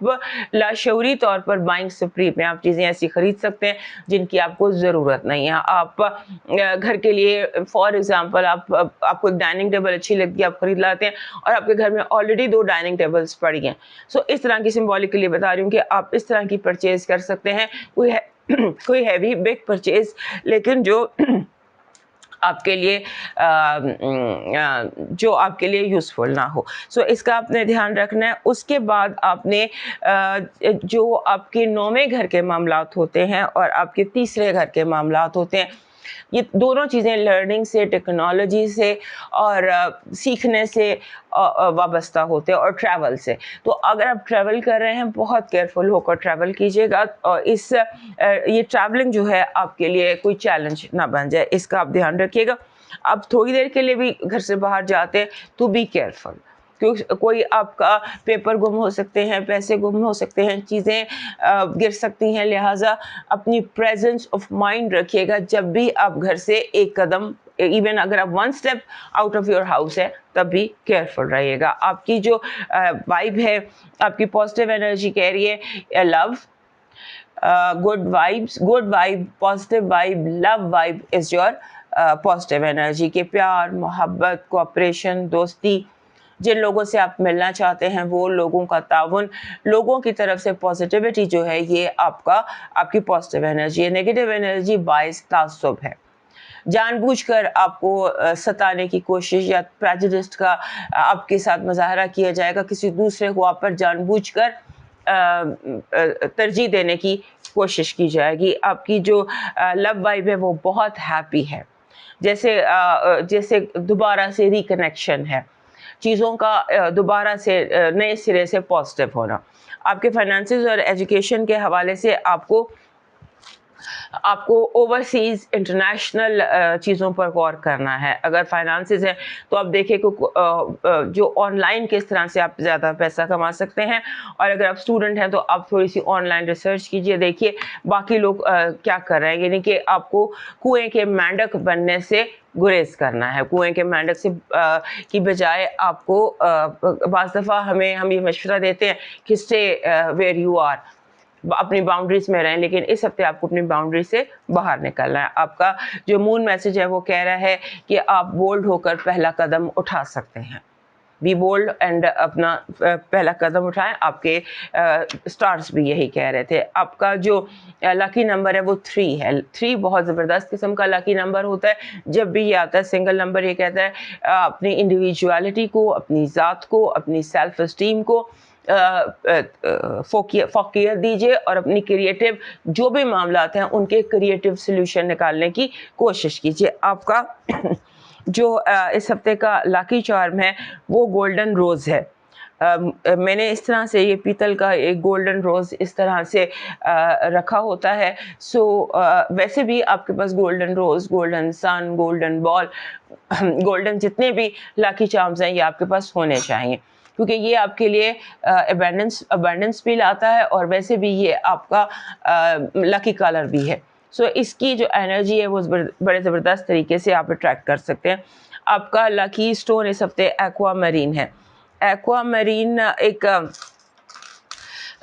लाशऊरी तौर पर बाइंग स्प्री में आप चीज़ें ऐसी खरीद सकते हैं जिनकी आपको ज़रूरत नहीं है। आप घर के लिए फॉर एग्ज़ाम्पल आपको डाइनिंग टेबल अच्छी लगती है, आप खरीद लाते हैं और आपके घर में ऑलरेडी 2 डाइनिंग टेबल्स पड़ी हैं। सो इस तरह की सिंबॉलिक लिए बता रही हूँ कि आप इस तरह की परचेज कर सकते हैं, कोई हैवी बिग परचेज, लेकिन जो आपके लिए जो आपके लिए यूज़फुल ना हो। सो इसका आपने ध्यान रखना है। उसके बाद आपने जो आपके 9वें घर के मामलात होते हैं और आपके तीसरे घर के मामलात होते हैं, ये दोनों चीज़ें लर्निंग से, टेक्नोलॉजी से और सीखने से वाबस्ता होते हैं और ट्रैवल से। तो अगर आप ट्रैवल कर रहे हैं, बहुत केयरफुल होकर ट्रैवल कीजिएगा और ये ट्रैवलिंग जो है आपके लिए कोई चैलेंज ना बन जाए, इसका आप ध्यान रखिएगा। आप थोड़ी देर के लिए भी घर से बाहर जाते हैं तो बी केयरफुल, क्योंकि कोई आपका पेपर गुम हो सकते हैं, पैसे गुम हो सकते हैं, चीज़ें गिर सकती हैं। लिहाजा अपनी प्रेजेंस ऑफ माइंड रखिएगा जब भी आप घर से एक कदम, इवन अगर आप 1 step out of your house है, तब भी केयरफुल रहिएगा। आपकी जो वाइब है, आपकी पॉजिटिव एनर्जी कह रही है love, good vibe, positive vibe, love vibe is your positive energy के प्यार, मोहब्बत, कोऑपरेशन, दोस्ती, जिन लोगों से आप मिलना चाहते हैं वो लोगों का ताउन, लोगों की तरफ से पॉजिटिविटी जो है, ये आपकी पॉजिटिव एनर्जी है। नेगेटिव एनर्जी बाइस तासुब है, जानबूझकर आपको सताने की कोशिश या प्रेजुडिस का आपके साथ मुजाहरा किया जाएगा, किसी दूसरे को आप पर जानबूझकर तरजीह देने की कोशिश की जाएगी। आपकी जो लव वाइब है वो बहुत हैप्पी है, जैसे दोबारा से रिकनेक्शन है, चीज़ों का दोबारा से नए सिरे से पॉजिटिव होना। आपके फाइनेंसेस और एजुकेशन के हवाले से आपको आपको ओवरसीज़ इंटरनेशनल चीज़ों पर गौर करना है। अगर फाइनेंसेस है तो आप देखिए कि जो ऑनलाइन किस तरह से आप ज़्यादा पैसा कमा सकते हैं, और अगर आप स्टूडेंट हैं तो आप थोड़ी सी ऑनलाइन रिसर्च कीजिए, देखिए बाकी लोग क्या कर रहे हैं। यानी कि आपको कुएं के मेंढक बनने से गुरेज करना है। कुएं के मेंढक से की बजाय आपको बाज़ दफ़ा हम ये मशवरा देते हैं कि स्टे वेयर यू आर, अपनी बाउंड्रीज में रहें, लेकिन इस हफ्ते आपको अपनी बाउंड्री से बाहर निकलना है। आपका जो मून मैसेज है वो कह रहा है कि आप बोल्ड होकर पहला कदम उठा सकते हैं। बी बोल्ड एंड अपना पहला कदम उठाएं। आपके स्टार्स भी यही कह रहे थे। आपका जो लकी नंबर है वो 3 है। 3 बहुत ज़बरदस्त किस्म का लकी नंबर होता है। जब भी ये आता है सिंगल नंबर, ये कहता है अपनी इंडिविजुअलिटी को, अपनी ज़ात को, अपनी सेल्फ इस्टीम को फोकियत दीजिए और अपनी क्रिएटिव जो भी मामलात हैं उनके क्रिएटिव सोल्यूशन निकालने की कोशिश कीजिए। आपका जो इस हफ्ते का लकी चार्म है वो गोल्डन रोज़ है। मैंने इस तरह से ये पीतल का एक गोल्डन रोज़ इस तरह से रखा होता है। वैसे भी आपके पास गोल्डन रोज़, गोल्डन सन, गोल्डन बॉल, गोल्डन जितने भी लकी चार्म्स हैं ये आपके पास होने चाहिए, क्योंकि ये आपके लिए अबंडेंस भी लाता है और वैसे भी ये आपका लकी कलर भी है। इसकी जो एनर्जी है वो बड़े ज़बरदस्त तरीके से आप अट्रैक्ट कर सकते हैं। आपका लकी स्टोन इस हफ्ते एक्वा मरीन है। एक्वा मरीन एक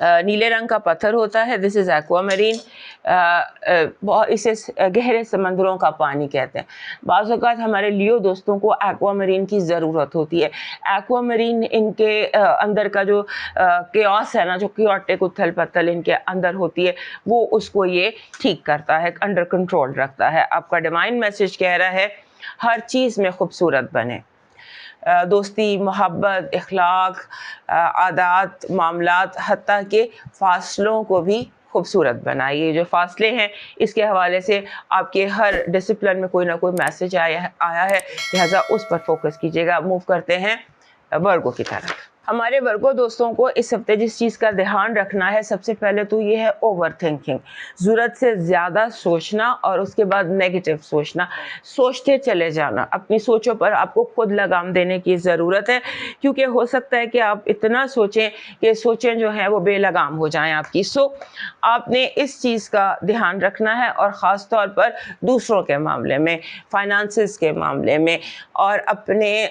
नीले रंग का पत्थर होता है। This is aqua marine. इसे गहरे समंदरों का पानी कहते हैं। बाज़ औक़ात हमारे लियो दोस्तों को एक्वा मरीन की ज़रूरत होती है। एक्वा मरीन इनके अंदर का जो केओस है ना, जो क्योटिक उथल पथल इनके अंदर होती है, वो उसको ये ठीक करता है, अंडर कंट्रोल रखता है। आपका डिवाइन मैसेज कह रहा है हर चीज़ में खूबसूरत बने। दोस्ती, मोहब्बत, इखलाक, आदात, मामलात, हत्ता के फ़ासलों को भी खूबसूरत बनाइए। जो फ़ासले हैं इसके हवाले से आपके हर डिसिप्लिन में कोई ना कोई मैसेज आया है, लिहाजा उस पर फोकस कीजिएगा। मूव करते हैं वर्गो की तरफ। हमारे वर्गो दोस्तों को इस हफ्ते जिस चीज़ का ध्यान रखना है, सबसे पहले तो ये है ओवर थिंकिंग। ज़रूरत से ज़्यादा सोचना और उसके बाद नेगेटिव सोचना, सोचते चले जाना। अपनी सोचों पर आपको खुद लगाम देने की ज़रूरत है, क्योंकि हो सकता है कि आप इतना सोचें कि सोचें जो हैं वो बेलगाम हो जाएं आपकी। आपने इस चीज़ का ध्यान रखना है, और ख़ास तौर पर दूसरों के मामले में, फाइनेंसेस के मामले में, और अपने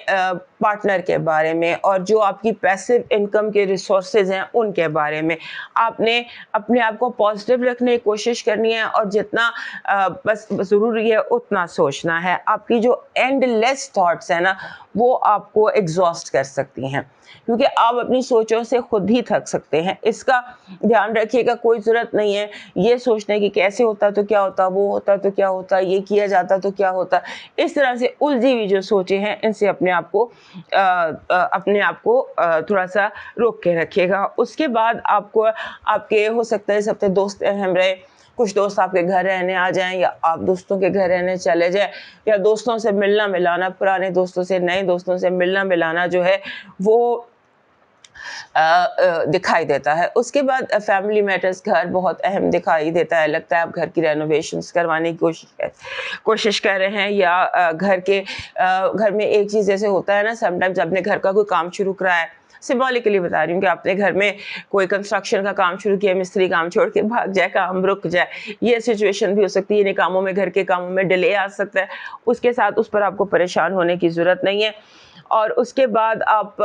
पार्टनर के बारे में, और जो आपकी पैसिव इनकम के रिसोर्सेज हैं उनके बारे में आपने अपने आप को पॉजिटिव रखने की कोशिश करनी है, और जितना बस ज़रूरी है उतना सोचना है। आपकी जो एंडलेस थॉट्स हैं ना, वो आपको एग्जॉस्ट कर सकती हैं, क्योंकि आप अपनी सोचों से खुद ही थक सकते हैं। इसका ध्यान रखिएगा। कोई ज़रूरत नहीं है ये सोचने की कैसे होता तो क्या होता, वो होता तो क्या होता, ये किया जाता तो क्या होता। इस तरह से उलझी हुई जो सोचें हैं इनसे अपने आप को थोड़ा सा रोक के रखिएगा। उसके बाद आपको आपके हो सकता है इस हफ्ते दोस्त अहम रहे। कुछ दोस्त आपके घर रहने आ जाएं, या आप दोस्तों के घर रहने चले जाएं, या दोस्तों से मिलना मिलाना, पुराने दोस्तों से नए दोस्तों से मिलना मिलाना जो है वो दिखाई देता है। उसके बाद फैमिली मैटर्स, घर बहुत अहम दिखाई देता है। लगता है आप घर की रेनोवेशंस करवाने की कोशिश कर रहे हैं, या घर में एक चीज़ जैसे होता है ना, समटाइम्स अपने घर का कोई काम शुरू करा है, सिंबॉलिकली बता रही हूँ कि आपने घर में कोई कंस्ट्रक्शन का काम शुरू किया, मिस्त्री काम छोड़ के भाग जाए, काम रुक जाए, ये सिचुएशन भी हो सकती है। इन कामों में, घर के कामों में डिले आ सकता है। उसके साथ उस पर आपको परेशान होने की ज़रूरत नहीं है। और उसके बाद आप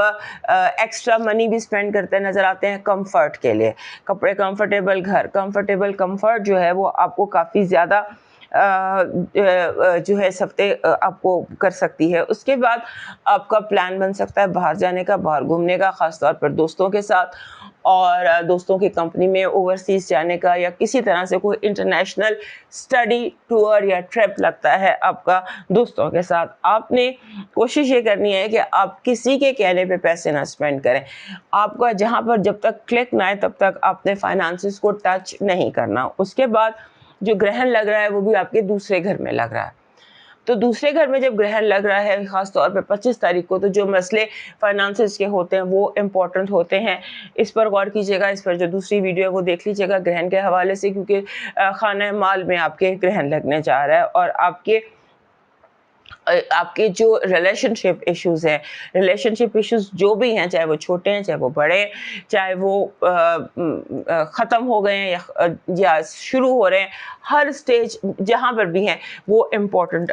एक्स्ट्रा मनी भी स्पेंड करते नज़र आते हैं कंफर्ट के लिए। कपड़े कंफर्टेबल, घर कंफर्टेबल, कंफर्ट जो है वो आपको काफ़ी ज़्यादा जो है इस हफ्ते आपको कर सकती है। उसके बाद आपका प्लान बन सकता है बाहर जाने का, बाहर घूमने का, ख़ास तौर पर दोस्तों के साथ, और दोस्तों की कंपनी में ओवरसीज़ जाने का, या किसी तरह से कोई इंटरनेशनल स्टडी टूर या ट्रिप लगता है आपका दोस्तों के साथ। आपने कोशिश ये करनी है कि आप किसी के कहने पे पैसे ना स्पेंड करें। आपका जहाँ पर जब तक क्लिक ना आए तब तक आपने फाइनेंसेस को टच नहीं करना। उसके बाद जो ग्रहण लग रहा है वो भी आपके दूसरे घर में लग रहा है। तो दूसरे घर में जब ग्रहण लग रहा है ख़ास तौर पे 25 तारीख को, तो जो मसले फाइनेंसेस के होते हैं वो इम्पोर्टेंट होते हैं। इस पर गौर कीजिएगा, इस पर जो दूसरी वीडियो है वो देख लीजिएगा ग्रहण के हवाले से, क्योंकि खाना माल में आपके ग्रहण लगने जा रहा है और आपके जो रिलेशनशिप इश्यूज़ हैं, रिलेशनशिप इश्यूज़ जो भी हैं, चाहे वो छोटे हैं चाहे वो बड़े हैं, चाहे वो ख़त्म हो गए हैं या शुरू हो रहे हैं, हर स्टेज जहाँ पर भी हैं वो इम्पोर्टेंट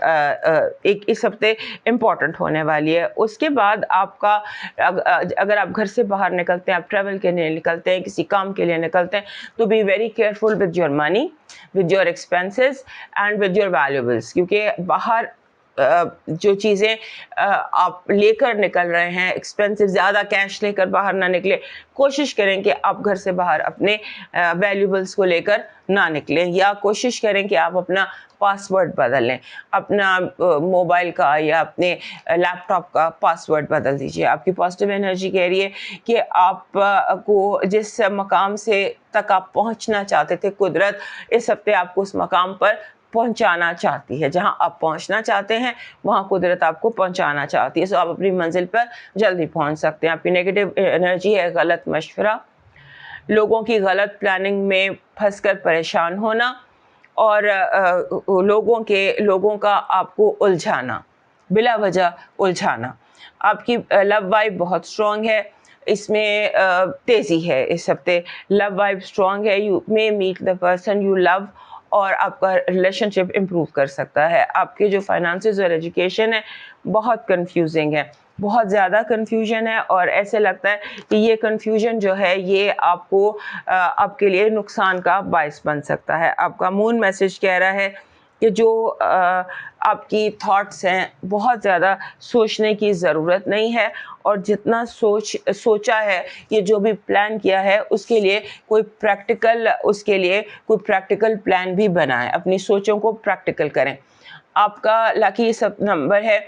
एक इस हफ्ते इम्पोर्टेंट होने वाली है। उसके बाद आपका अगर आप घर से बाहर निकलते हैं, आप ट्रैवल के लिए निकलते हैं, किसी काम के लिए निकलते हैं, तो be very careful with your money, with your expenses and with your valuables, क्योंकि बाहर जो चीज़ें आप लेकर निकल रहे हैं, एक्सपेंसिव ज़्यादा कैश लेकर बाहर ना निकले। कोशिश करें कि आप घर से बाहर अपने वैल्यूबल्स को लेकर ना निकलें, या कोशिश करें कि आप अपना पासवर्ड बदल लें, अपना मोबाइल का या अपने लैपटॉप का पासवर्ड बदल दीजिए। आपकी पॉजिटिव एनर्जी कह रही है कि आप को जिस मकाम से तक आप पहुंचना चाहते थे, कुदरत इस हफ्ते आपको उस मकाम पर पहुंचाना चाहती है। जहां आप पहुंचना चाहते हैं वहां कुदरत आपको पहुंचाना चाहती है, सो आप अपनी मंजिल पर जल्दी पहुंच सकते हैं। आपकी नेगेटिव एनर्जी है गलत मशवरा, लोगों की गलत प्लानिंग में फंसकर परेशान होना, और लोगों का आपको उलझाना, बिला वजह उलझाना। आपकी लव वाइब बहुत स्ट्रॉन्ग है, इसमें तेज़ी है इस हफ्ते, लव वाइब स्ट्रॉन्ग है। You may meet the person you love, और आपका रिलेशनशिप इम्प्रूव कर सकता है। आपके जो फाइनेंसेस और एजुकेशन है बहुत कंफ्यूजिंग है, बहुत ज़्यादा कंफ्यूजन है, और ऐसे लगता है कि ये कंफ्यूजन जो है ये आपको आपके लिए नुकसान का बायस बन सकता है। आपका मून मैसेज कह रहा है कि जो आपकी थॉट्स हैं बहुत ज़्यादा सोचने की ज़रूरत नहीं है, और जितना सोचा है, ये जो भी प्लान किया है उसके लिए कोई प्रैक्टिकल प्लान भी बनाएं, अपनी सोचों को प्रैक्टिकल करें। आपका लकी सब नंबर है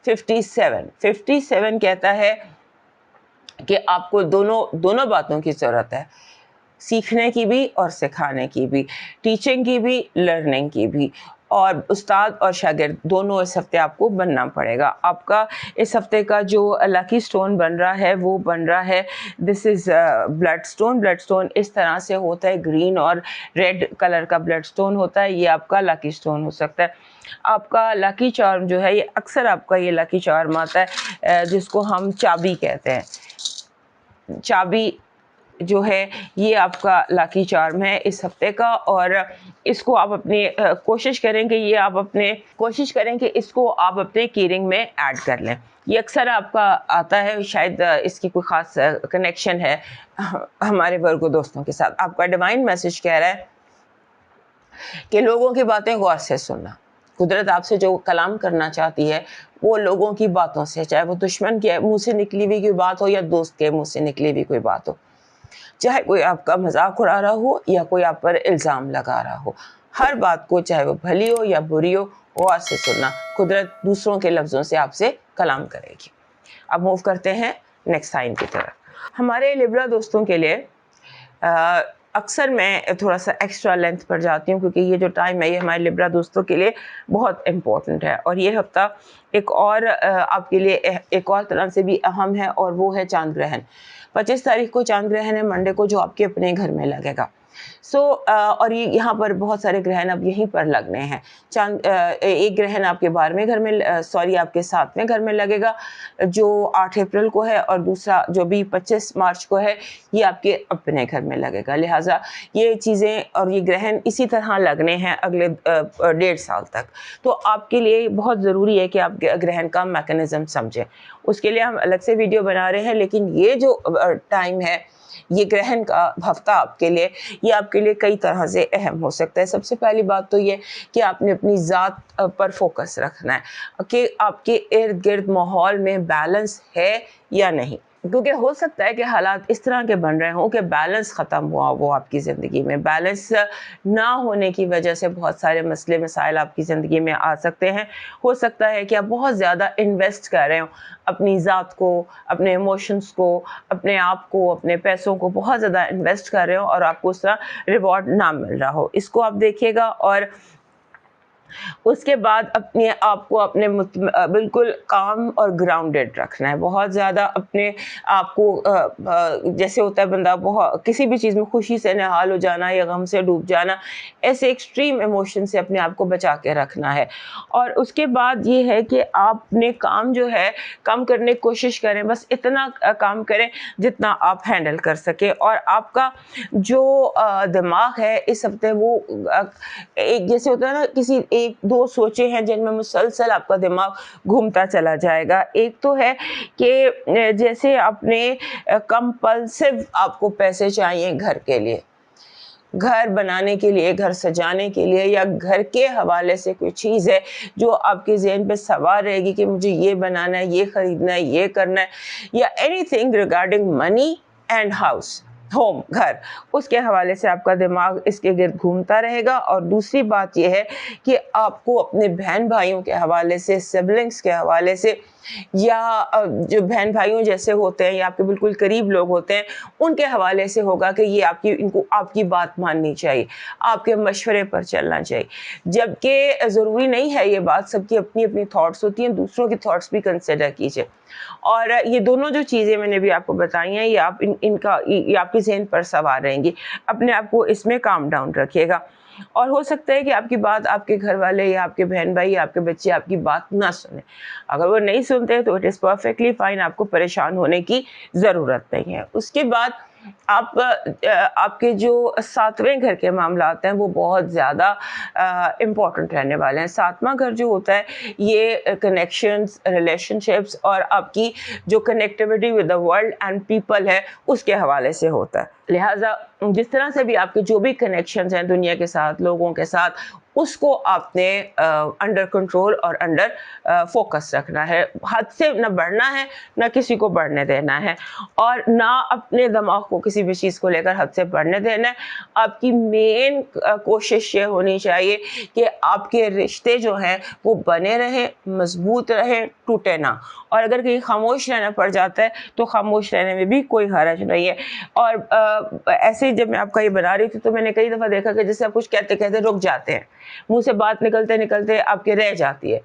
57। 57 कहता है कि आपको दोनों बातों की ज़रूरत है, सीखने की भी और सिखाने की भी, टीचिंग की भी, लर्निंग की भी, और उस्ताद और शागिर्द दोनों इस हफ्ते आपको बनना पड़ेगा। आपका इस हफ्ते का जो लकी स्टोन बन रहा है वो बन रहा है, this is blood stone. Blood stone इस तरह से होता है, ग्रीन और रेड कलर का ब्लड स्टोन होता है, ये आपका लकी स्टोन हो सकता है। आपका लकी चार्म जो है, ये अक्सर आपका ये लकी चार्म आता है जिसको हम चाबी कहते हैं। चाबी जो है ये आपका लकी चार्म है इस हफ्ते का, और इसको आप अपनी कोशिश करें कि इसको आप अपने कीरिंग में ऐड कर लें। ये अक्सर आपका आता है, शायद इसकी कोई ख़ास कनेक्शन है हमारे वर्गो दोस्तों के साथ। आपका डिवाइन मैसेज कह रहा है कि लोगों की बातें गौर से सुनना। कुदरत आपसे जो कलाम करना चाहती है वो लोगों की बातों से, चाहे वो दुश्मन के मुंह से निकली हुई कोई बात हो या दोस्त के मुंह से निकली हुई कोई बात हो, चाहे कोई आपका मजाक उड़ा रहा हो या कोई आप पर इल्ज़ाम लगा रहा हो, हर बात को चाहे वो भली हो या बुरी हो गौर से सुनना। कुदरत दूसरों के लफ्ज़ों से आपसे कलाम करेगी। अब मूव करते हैं नेक्स्ट साइन की तरफ। हमारे लिब्रा दोस्तों के लिए अक्सर मैं थोड़ा सा एक्स्ट्रा लेंथ पर जाती हूँ, क्योंकि ये जो टाइम है ये हमारे लिब्रा दोस्तों के लिए बहुत इम्पोर्टेंट है, और ये हफ्ता एक और आपके लिए एक और तरह से भी अहम है, और वो है चांद ग्रहण। 25 तारीख को चांद ग्रहण है, मंडे को, जो आपके अपने घर में लगेगा। और ये यहाँ पर बहुत सारे ग्रहण अब यहीं पर लगने हैं। एक ग्रहण आपके 12वें घर में आपके 7वें घर में लगेगा जो 8 अप्रैल को है, और दूसरा जो भी 25 मार्च को है ये आपके अपने घर में लगेगा। लिहाजा ये चीज़ें और ये ग्रहण इसी तरह लगने हैं अगले 1.5 साल तक। तो आपके लिए बहुत ज़रूरी है कि आप ग्रहण का मैकेनिज़्म समझें। उसके लिए हम अलग से वीडियो बना रहे हैं, लेकिन ये जो टाइम है, ये ग्रहण का हफ्ता आपके लिए, ये आपके लिए कई तरह से अहम हो सकता है। सबसे पहली बात तो ये कि आपने अपनी ज़ात पर फोकस रखना है कि आपके इर्द गिर्द माहौल में बैलेंस है या नहीं, क्योंकि हो सकता है कि हालात इस तरह के बन रहे हों कि बैलेंस ख़त्म हुआ वो आपकी ज़िंदगी में। बैलेंस ना होने की वजह से बहुत सारे मसले मसाइल आपकी ज़िंदगी में आ सकते हैं। हो सकता है कि आप बहुत ज़्यादा इन्वेस्ट कर रहे हो अपनी ज़ात को, अपने इमोशंस को, अपने आप को, अपने पैसों को बहुत ज़्यादा इन्वेस्ट कर रहे हो और आपको उसका रिवॉर्ड ना मिल रहा हो। इसको आप देखिएगा, और उसके बाद अपने आप को अपने बिल्कुल काम और ग्राउंडेड रखना है। बहुत ज़्यादा अपने आप को जैसे होता है बंदा बहुत किसी भी चीज़ में खुशी से निहाल हो जाना या गम से डूब जाना, ऐसे एक्सट्रीम इमोशन से अपने आप को बचा के रखना है। और उसके बाद ये है कि आपने काम जो है कम करने की कोशिश करें, बस इतना काम करें जितना आप हैंडल कर सकें। और आपका जो दिमाग है इस हफ्ते वो एक जैसे होता है ना, किसी एक दो सोचें हैं जिनमें मुसलसल आपका दिमाग घूमता चला जाएगा। एक तो है कि जैसे अपने कंपल्सिव आपको पैसे चाहिए घर के लिए, घर बनाने के लिए, घर सजाने के लिए, या घर के हवाले से कोई चीज़ है जो आपके ज़हन पे सवार रहेगी कि मुझे ये बनाना है, ये ख़रीदना है, ये करना है, या anything regarding money and house, home, घर, उसके हवाले से आपका दिमाग इसके गिर्द घूमता रहेगा। और दूसरी बात यह है कि आपको अपने बहन भाइयों के हवाले से, सिबलिंग्स के हवाले से, या जो बहन भाइयों जैसे होते हैं या आपके बिल्कुल करीब लोग होते हैं, उनके हवाले से होगा कि ये इनको आपकी बात माननी चाहिए, आपके मशवरे पर चलना चाहिए। जबकि ज़रूरी नहीं है ये बात, सबकी अपनी अपनी थॉट्स होती हैं, दूसरों की थॉट्स भी कंसिडर कीजिए। और ये दोनों जो चीज़ें मैंने भी आपको बताई हैं, ये ये आपके ज़हन पर सवार रहेंगी। अपने आप को इसमें काम डाउन रखिएगा। और हो सकता है कि आपकी बात आपके घर वाले या आपके बहन भाई या आपके बच्चे आपकी बात ना सुने। अगर वो नहीं सुनते तो इट इज़ परफेक्टली फाइन, आपको परेशान होने की ज़रूरत नहीं है। उसके बाद आपके जो सातवें घर के मामलात हैं वो बहुत ज़्यादा इम्पॉर्टेंट रहने वाले हैं। सातवां घर जो होता है ये कनेक्शंस, रिलेशनशिप्स और आपकी जो connectivity with the world and people है उसके हवाले से होता है। लिहाजा जिस तरह से भी आपके जो भी कनेक्शंस हैं दुनिया के साथ, लोगों के साथ, उसको आपने अंडर कंट्रोल और अंडर फोकस रखना है। हद से न बढ़ना है, न किसी को बढ़ने देना है, और ना अपने दिमाग को किसी भी चीज़ को लेकर हद से बढ़ने देना है। आपकी मेन कोशिश ये होनी चाहिए कि आपके रिश्ते जो हैं वो बने रहें, मजबूत रहें, टूटे ना। और अगर कहीं खामोश रहना पड़ जाता है तो खामोश रहने में भी कोई हर्ज नहीं है। और ऐसे ही जब मैं आपका ये बना रही थी तो मैंने कई दफ़ा देखा कि जैसे आप कुछ कहते कहते रुक जाते हैं, मुंह से बात निकलते निकलते आपके रह जाती है।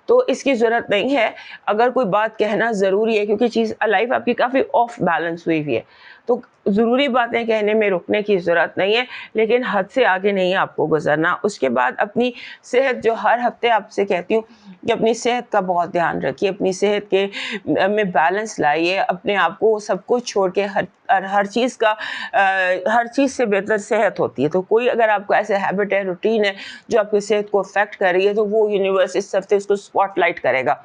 तो इसकी ज़रूरत नहीं है। अगर कोई बात कहना ज़रूरी है, क्योंकि चीज़ लाइफ आपकी काफ़ी ऑफ बैलेंस हुई हुई है, तो ज़रूरी बातें कहने में रुकने की ज़रूरत नहीं है, लेकिन हद से आगे नहीं आपको गुजरना। उसके बाद अपनी सेहत, जो हर हफ्ते आपसे कहती हूँ कि अपनी सेहत का बहुत ध्यान रखिए, अपनी सेहत के में बैलेंस लाइए। अपने आप को सब कुछ छोड़ के हर चीज़ से बेहतर सेहत होती है। तो कोई अगर आपको ऐसे हैबिट है, रूटीन है जो आपकी सेहत को अफेक्ट कर रही है, तो वो यूनिवर्स इस हफ्ते उसको स्पॉटलाइट करेगा,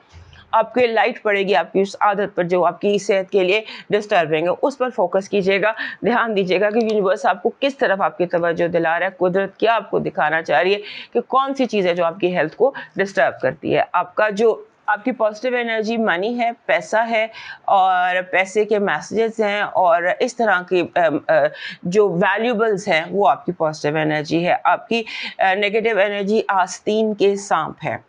आपके लाइट पड़ेगी आपकी उस आदत पर जो आपकी सेहत के लिए डिस्टर्बिंग है। उस पर फोकस कीजिएगा, ध्यान दीजिएगा कि यूनिवर्स आपको किस तरफ आपकी तवज्जो दिला रहा है, कुदरत क्या आपको दिखाना चाह रही है कि कौन सी चीज़ है जो आपकी हेल्थ को डिस्टर्ब करती है। आपकी पॉजिटिव एनर्जी मनी है, पैसा है, और पैसे के मैसेजेस हैं, और इस तरह की जो वैल्यूबल्स हैं वो आपकी पॉजिटिव एनर्जी है। आपकी नेगेटिव एनर्जी आस्तीन के सांप है।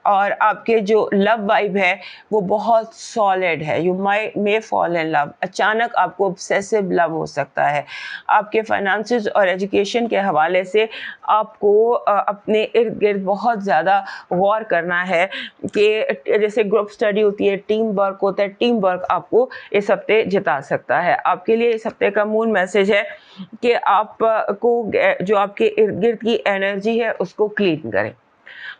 और आपके जो लव वाइब है वो बहुत सॉलिड है। You may fall in love, अचानक आपको ऑब्सेसिव लव हो सकता है। आपके फाइनेंसेस और एजुकेशन के हवाले से आपको अपने इर्द गिर्द बहुत ज़्यादा गौर करना है कि जैसे ग्रुप स्टडी होती है, टीम वर्क होता है, टीम वर्क आपको इस हफ्ते जिता सकता है। आपके लिए इस हफ्ते का मूल मैसेज है कि आपको जो आपके इर्द गिर्द की एनर्जी है उसको क्लीन करें।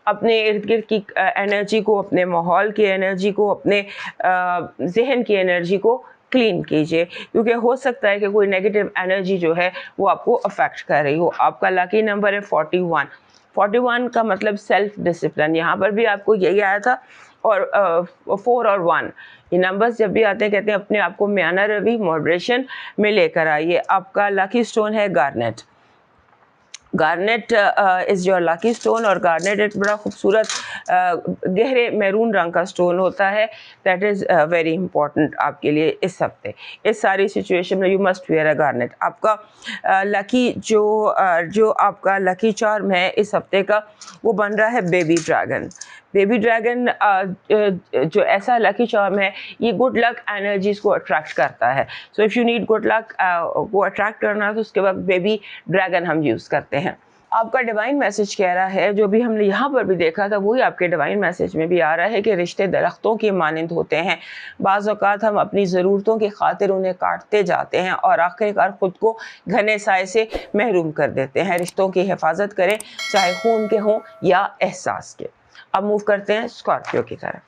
अपने इर्द गिर्द की एनर्जी को, अपने माहौल की एनर्जी को, अपने जहन की एनर्जी को क्लीन कीजिए, क्योंकि हो सकता है कि कोई नेगेटिव एनर्जी जो है वो आपको अफेक्ट कर रही हो। आपका लकी नंबर है 41 का मतलब सेल्फ डिसिप्लिन। यहाँ पर भी आपको यही आया था। और 4 और 1 ये नंबर्स जब भी आते हैं कहते हैं अपने आप को म्याना रवि, मॉडरेशन में लेकर आइए। आपका लकी स्टोन है garnet. Garnet is your lucky stone, और गार्नेट एक बड़ा खूबसूरत गहरे मैरून रंग का स्टोन होता है। दैट इज़ वेरी इंपॉर्टेंट आपके लिए इस हफ्ते। इस सारी सिचुएशन में you must where a garnet. आपका लकी जो आपका लकी चार्म है इस हफ्ते का वो बन रहा है बेबी ड्रैगन। बेबी ड्रैगन जो ऐसा लकी चार्म है ये गुड लक एनर्जीज को अट्रैक्ट करता है। So if you need good luck को अट्रैक्ट करना है तो उसके बाद बेबी ड्रैगन हम यूज़ करते हैं। आपका डिवाइन मैसेज कह रहा है, जो भी हमने यहाँ पर भी देखा था वही आपके डिवाइन मैसेज में भी आ रहा है कि रिश्ते दरख्तों के मानंद होते हैं। बाज़ औक़ात हम अपनी ज़रूरतों की खातिर उन्हें काटते जाते हैं और आखिरकार ख़ुद को घने साए से महरूम कर देते हैं। रिश्तों की हिफाजत करें, चाहे खून के हों या एहसास के। अब मूव करते हैं स्कॉर्पियो की तरफ।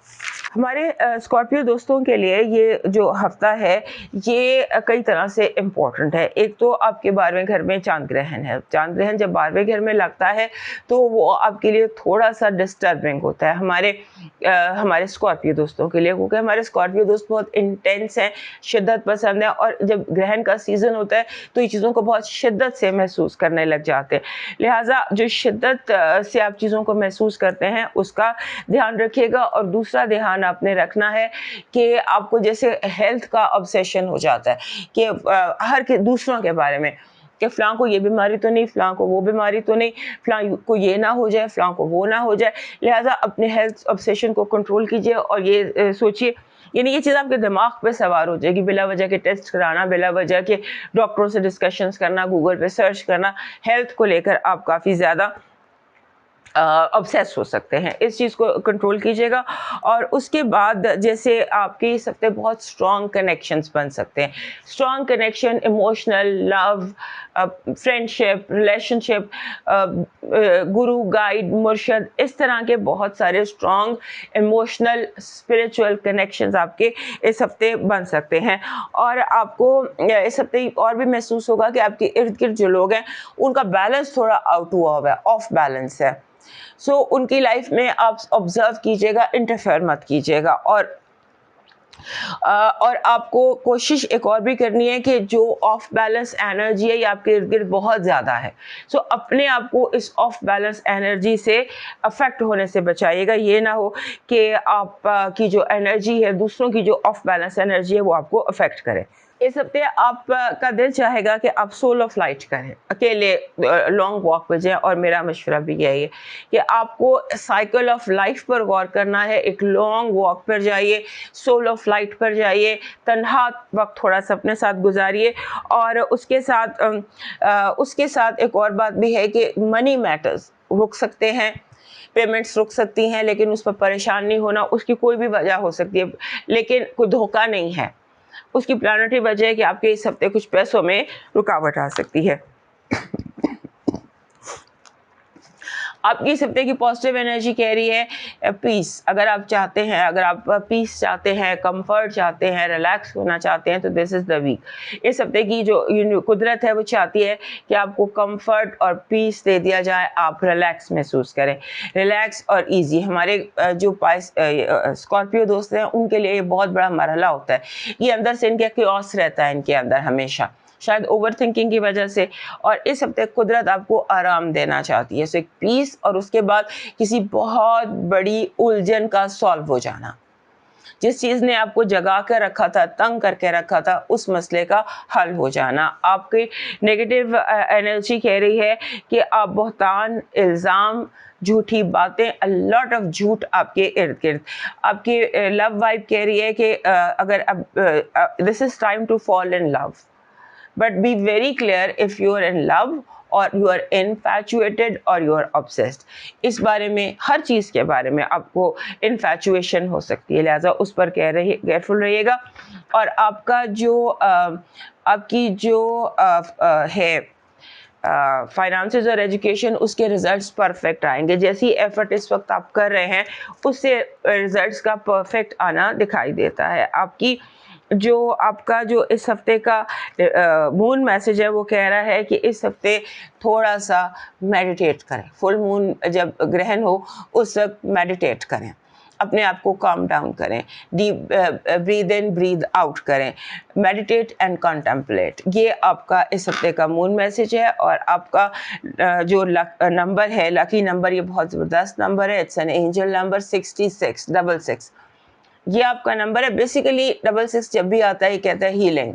हमारे स्कॉर्पियो दोस्तों के लिए ये जो हफ्ता है ये कई तरह से इम्पोर्टेंट है। एक तो आपके 12वें घर में चांद ग्रहण है। चांद ग्रहण जब 12वें घर में लगता है तो वो आपके लिए थोड़ा सा डिस्टर्बिंग होता है हमारे स्कॉर्पियो दोस्तों के लिए, क्योंकि हमारे स्कॉर्पियो दोस्त बहुत इंटेंस हैं, शिद्दत पसंद है, और जब ग्रहण का सीज़न होता है तो ये चीज़ों को बहुत शिद्दत से महसूस करने लग जाते हैं। लिहाजा जो शिद्दत से आप चीज़ों को महसूस करते हैं उसका ध्यान रखिएगा। और दूसरा ध्यान आपने रखना है कि आपको जैसे हेल्थ का ऑब्सेशन हो जाता है कि हर के दूसरों के बारे में कि फ़लाँ को ये बीमारी तो नहीं, फ़लाँ को वो बीमारी तो नहीं, फ़लाँ को ये ना हो जाए, फ़लाँ को वो ना हो जाए। लिहाजा अपने हेल्थ ऑब्सेशन को कंट्रोल कीजिए और ये सोचिए, यानी ये चीज़ आपके दिमाग पे सवार हो जाएगी। बिला वजह के टेस्ट कराना, बिला वजह के डॉक्टरों से डिस्कशंस करना, गूगल पे सर्च करना, हेल्थ को लेकर आप काफ़ी ज़्यादा ऑब्सेस हो सकते हैं। इस चीज़ को कंट्रोल कीजिएगा। और उसके बाद जैसे आपके इस हफ्ते बहुत स्ट्रॉन्ग कनेक्शंस बन सकते हैं। Strong connection, emotional, love, friendship, relationship, गुरु, गाइड, मुर्शद, इस तरह के बहुत सारे स्ट्रॉन्ग इमोशनल स्पिरिचुअल कनेक्शंस आपके इस हफ्ते बन सकते हैं। और आपको इस हफ्ते और भी महसूस होगा कि आपके इर्द गिर्द जो लोग हैं उनका बैलेंस थोड़ा आउट हुआ हुआ है, ऑफ बैलेंस है। सो उनकी लाइफ में आप ऑब्जर्व कीजिएगा, इंटरफेयर मत कीजिएगा। और आपको कोशिश एक और भी करनी है कि जो ऑफ बैलेंस एनर्जी है ये आपके इर्द गिर्द बहुत ज़्यादा है। सो अपने आप को इस ऑफ बैलेंस एनर्जी से अफेक्ट होने से बचाइएगा। ये ना हो कि आप की जो एनर्जी है, दूसरों की जो ऑफ बैलेंस एनर्जी है वो आपको अफेक्ट करे। इस हफ्ते आपका दिल चाहेगा कि आप सोलो फ्लाइट करें, अकेले लॉन्ग वॉक पे जाएं। और मेरा मशवरा भी यही है कि आपको साइकिल ऑफ लाइफ पर गौर करना है। एक लॉन्ग वॉक पर जाइए, सोलो फ्लाइट पर जाइए, तन्हा वक्त थोड़ा सा अपने साथ गुजारिए। और उसके साथ एक और बात भी है कि मनी मैटर्स रुक सकते हैं, पेमेंट्स रुक सकती हैं, लेकिन उस पर परेशान नहीं होना। उसकी कोई भी वजह हो सकती है, लेकिन कोई धोखा नहीं है। उसकी प्लानिटरी वजह है कि आपके इस हफ्ते कुछ पैसों में रुकावट आ सकती है। आपकी इस हफ्ते की पॉजिटिव एनर्जी कह रही है पीस। अगर आप चाहते हैं, अगर आप पीस चाहते हैं, कंफर्ट चाहते हैं, रिलैक्स होना चाहते हैं, तो दिस इज़ द वीक। इस हफ्ते की जो कुदरत है वो चाहती है कि आपको कंफर्ट और पीस दे दिया जाए, आप रिलैक्स महसूस करें, रिलैक्स और इजी। हमारे जो स्कॉर्पियो दोस्त हैं उनके लिए ये बहुत बड़ा मरहला होता है। ये अंदर से इनके क्योस रहता है, इनके अंदर हमेशा, शायद ओवर थिंकिंग की वजह से। और इस हफ्ते कुदरत आपको आराम देना चाहती है। सो एक पीस और उसके बाद किसी बहुत बड़ी उलझन का सॉल्व हो जाना। जिस चीज़ ने आपको जगा कर रखा था, तंग करके रखा था, उस मसले का हल हो जाना। आपकी नेगेटिव एनर्जी कह रही है कि आप बहतान, इल्ज़ाम, झूठी बातें, अ लॉट ऑफ झूठ आपके इर्द गिर्द। आपकी लव वाइब कह रही है कि अगर अब this is time to fall in love, but be very clear if you are in love or you are infatuated or you are obsessed। इस बारे में, हर चीज़ के बारे में आपको infatuation हो सकती है, लिहाजा उस पर केयरफुल रहिएगा। और आपका आपकी जो है फाइनेंसेस और एजुकेशन, उसके रिजल्ट्स परफेक्ट आएंगे। जैसी एफर्ट इस वक्त आप कर रहे हैं उससे रिजल्ट्स का परफेक्ट आना दिखाई देता है। आपका जो इस हफ्ते का मून मैसेज है वो कह रहा है कि इस हफ्ते थोड़ा सा मेडिटेट करें। फुल मून जब ग्रहण हो उस वक्त मेडिटेट करें, अपने आप को काम डाउन करें, deep breathe in breathe out करें, मेडिटेट एंड कंटेम्पलेट। ये आपका इस हफ्ते का मून मैसेज है। और आपका जो नंबर है, लकी नंबर, ये बहुत ज़बरदस्त नंबर है। It's an angel number 6666। ये आपका नंबर है। बेसिकली 66 जब भी आता है ये कहता है healing,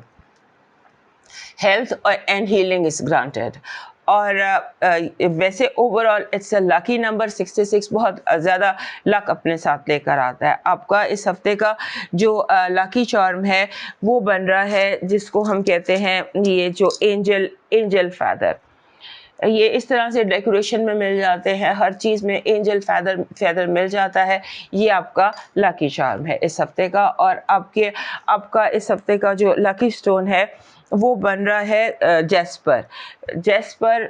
health and healing is granted. और वैसे overall it's a lucky number 66, बहुत ज़्यादा लक अपने साथ लेकर आता है। आपका इस हफ्ते का जो लकी चार्म है वो बन रहा है जिसको हम कहते हैं, ये जो एंजल फैदर। ये इस तरह से डेकोरेशन में मिल जाते हैं, हर चीज़ में एंजल फेदर मिल जाता है। ये आपका लकी चार्म है इस हफ्ते का। और आपका इस हफ्ते का जो लकी स्टोन है वो बन रहा है जेस्पर। जेस्पर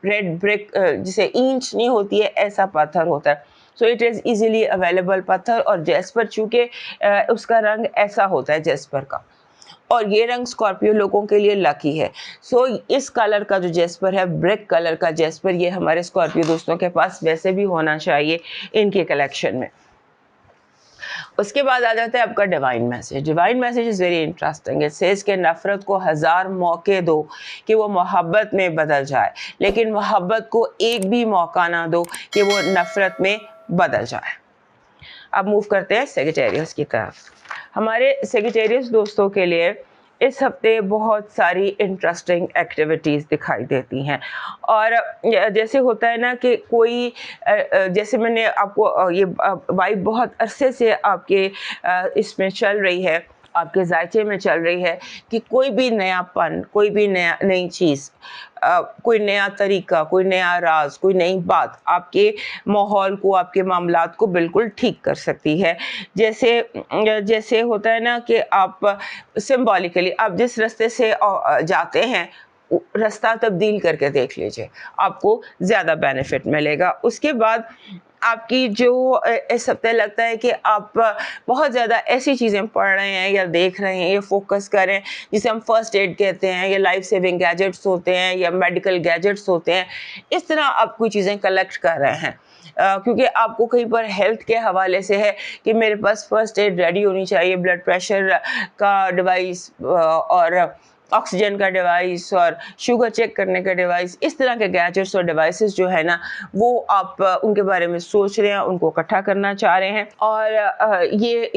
रेड ब्रिक, जिसे इंच नहीं होती है ऐसा पत्थर होता है। So it is easily available पत्थर। और जेस्पर चूँकि उसका रंग ऐसा होता है जेस्पर का, और ये रंग स्कॉर्पियो लोगों के लिए लकी है। सो इस कलर का जो जेस्पर है, ब्रिक कलर का जेस्पर, ये हमारे स्कॉर्पियो दोस्तों के पास वैसे भी होना चाहिए इनके कलेक्शन में। उसके बाद आ जाता है आपका divine message. Divine message is very interesting. It says कि नफ़रत को 1000 मौके दो कि वो मोहब्बत में बदल जाए, लेकिन मोहब्बत को एक भी मौका ना दो कि वो नफ़रत में बदल जाए। अब मूव करते हैं सेजिटेरियस की तरफ। हमारे सेजिटेरियस दोस्तों के लिए इस हफ्ते बहुत सारी इंटरेस्टिंग एक्टिविटीज़ दिखाई देती हैं। और जैसे होता है ना कि कोई जैसे मैंने आपको ये वाइब बहुत अरसे से आपके इसमें चल रही है, आपके जायचे में चल रही है कि कोई भी नयापन, कोई भी नई चीज़, कोई नया तरीका, कोई नया राज, कोई नई बात आपके माहौल को, आपके मामलात को बिल्कुल ठीक कर सकती है। जैसे होता है ना कि आप सिंबॉलिकली आप जिस रास्ते से जाते हैं, रास्ता तब्दील करके देख लीजिए, आपको ज़्यादा बेनिफिट मिलेगा। उसके बाद आपकी जो इस हफ्ते लगता है कि आप बहुत ज़्यादा ऐसी चीज़ें पढ़ रहे हैं या देख रहे हैं या फोकस कर रहे हैं जिसे हम फर्स्ट एड कहते हैं, या लाइफ सेविंग गैजेट्स होते हैं, या मेडिकल गैजेट्स होते हैं। इस तरह आप कोई चीज़ें कलेक्ट कर रहे हैं क्योंकि आपको कहीं पर हेल्थ के हवाले से है कि मेरे पास फर्स्ट एड रेडी होनी चाहिए, ब्लड प्रेशर का डिवाइस और ऑक्सीजन का डिवाइस और शुगर चेक करने का डिवाइस, इस तरह के गैजेट्स और डिवाइसेस जो है ना, वो आप उनके बारे में सोच रहे हैं, उनको इकट्ठा करना चाह रहे हैं। और ये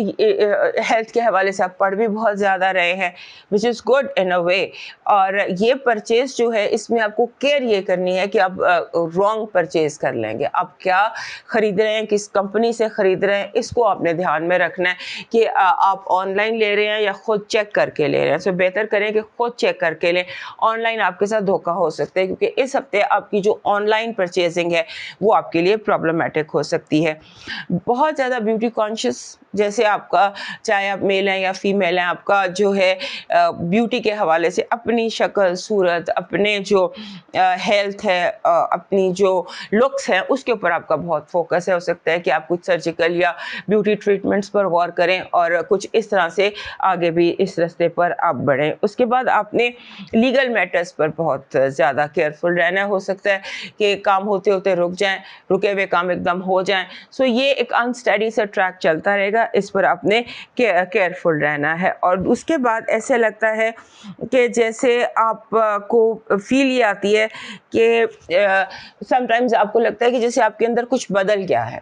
हेल्थ के हवाले से आप पढ़ भी बहुत ज़्यादा रहे हैं, विच इज़ गुड इन अ वे। और ये परचेज़ जो है, इसमें आपको केयर ये करनी है कि आप रॉन्ग परचेज़ कर लेंगे। आप क्या ख़रीद रहे हैं, किस कंपनी से ख़रीद रहे हैं, इसको आपने ध्यान में रखना है कि आप ऑनलाइन ले रहे हैं या ख़ुद चेक करके ले रहे हैं। सो बेहतर करें कि खुद चेक करके लें। ऑनलाइन आपके साथ धोखा हो सकता है, क्योंकि इस हफ्ते आपकी जो ऑनलाइन परचेजिंग है वो आपके लिए प्रॉब्लमेटिक हो सकती है। बहुत ज़्यादा ब्यूटी कॉन्शियस, जैसे आपका, चाहे आप मेल हैं या फीमेल हैं, आपका जो है ब्यूटी के हवाले से अपनी शक्ल सूरत, अपने जो हेल्थ है, अपनी जो लुक्स हैं, उसके ऊपर आपका बहुत फोकस है। हो सकता है कि आप कुछ सर्जिकल या ब्यूटी ट्रीटमेंट्स पर गौर करें और कुछ इस तरह से आगे भी इस रास्ते पर आप बढ़ें। उसके बाद आपने लीगल मैटर्स पर बहुत ज़्यादा केयरफुल रहना है। हो सकता है कि काम होते होते रुक जाएं, रुके हुए काम एकदम हो जाएं। सो ये एक अनस्टेडी सा ट्रैक चलता रहेगा, इस पर आपने केयरफुल रहना है। और उसके बाद ऐसे लगता है कि जैसे आपको फील ये आती है कि समटाइम्स आपको लगता है कि जैसे आपके अंदर कुछ बदल गया है,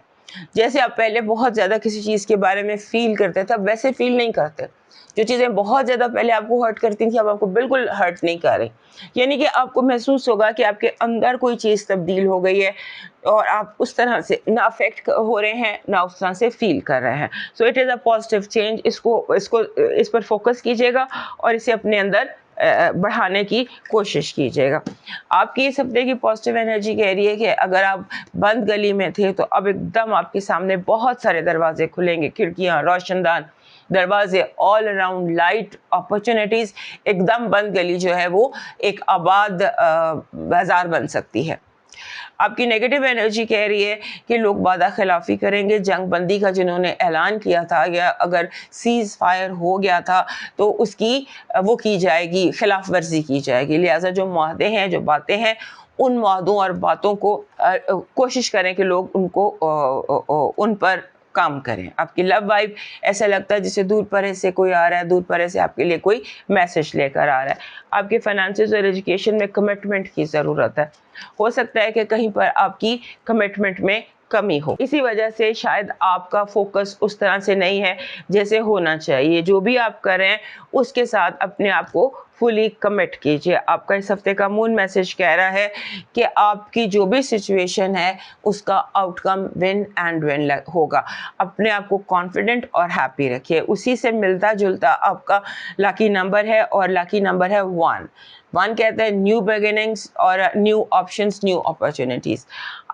जैसे आप पहले बहुत ज़्यादा किसी चीज़ के बारे में फील करते थे, अब वैसे फील नहीं करते। जो चीज़ें बहुत ज़्यादा पहले आपको हर्ट करती थी, अब आपको बिल्कुल हर्ट नहीं कर रही। यानी कि आपको महसूस होगा कि आपके अंदर कोई चीज़ तब्दील हो गई है और आप उस तरह से ना अफेक्ट हो रहे हैं, ना उस तरह से फील कर रहे हैं। So it is a positive change. इस पर फोकस कीजिएगा और इसे अपने अंदर बढ़ाने की कोशिश कीजिएगा। आपकी इस हफ्ते की पॉजिटिव एनर्जी कह रही है कि अगर आप बंद गली में थे तो अब एकदम आपके सामने बहुत सारे दरवाजे खुलेंगे, खिड़कियां, रोशनदान दरवाजे, ऑल अराउंड लाइट अपॉर्चुनिटीज़। एकदम बंद गली जो है वो एक आबाद बाज़ार बन सकती है। आपकी नेगेटिव एनर्जी कह रही है कि लोग वादा खिलाफ़ी करेंगे, जंग बंदी का जिन्होंने ऐलान किया था या अगर सीज़ फायर हो गया था तो उसकी वो की जाएगी, खिलाफ वर्जी की जाएगी। लिहाजा जो मुआहदे हैं, जो बातें हैं, उन मुआहदों और बातों को कोशिश करें कि लोग उनको उन पर काम करें। आपकी लव वाइब ऐसा लगता है जैसे दूर परे से कोई आ रहा है, दूर परे से आपके लिए कोई मैसेज लेकर आ रहा है। आपके फाइनेंसेस और एजुकेशन में कमिटमेंट की ज़रूरत है। हो सकता है कि कहीं पर आपकी कमिटमेंट में कमी हो, इसी वजह से शायद आपका फोकस उस तरह से नहीं है जैसे होना चाहिए। जो भी आप कर रहे हैं उसके साथ अपने आप को फुली कमिट कीजिए। आपका इस हफ्ते का मून मैसेज कह रहा है कि आपकी जो भी सिचुएशन है उसका आउटकम विन एंड विन होगा। अपने आप को कॉन्फिडेंट और हैप्पी रखिए। उसी से मिलता जुलता आपका लकी नंबर है और लकी नंबर है 1। 1 कहते हैं न्यू बिगिनिंग्स और न्यू ऑप्शंस, न्यू अपॉर्चुनिटीज़।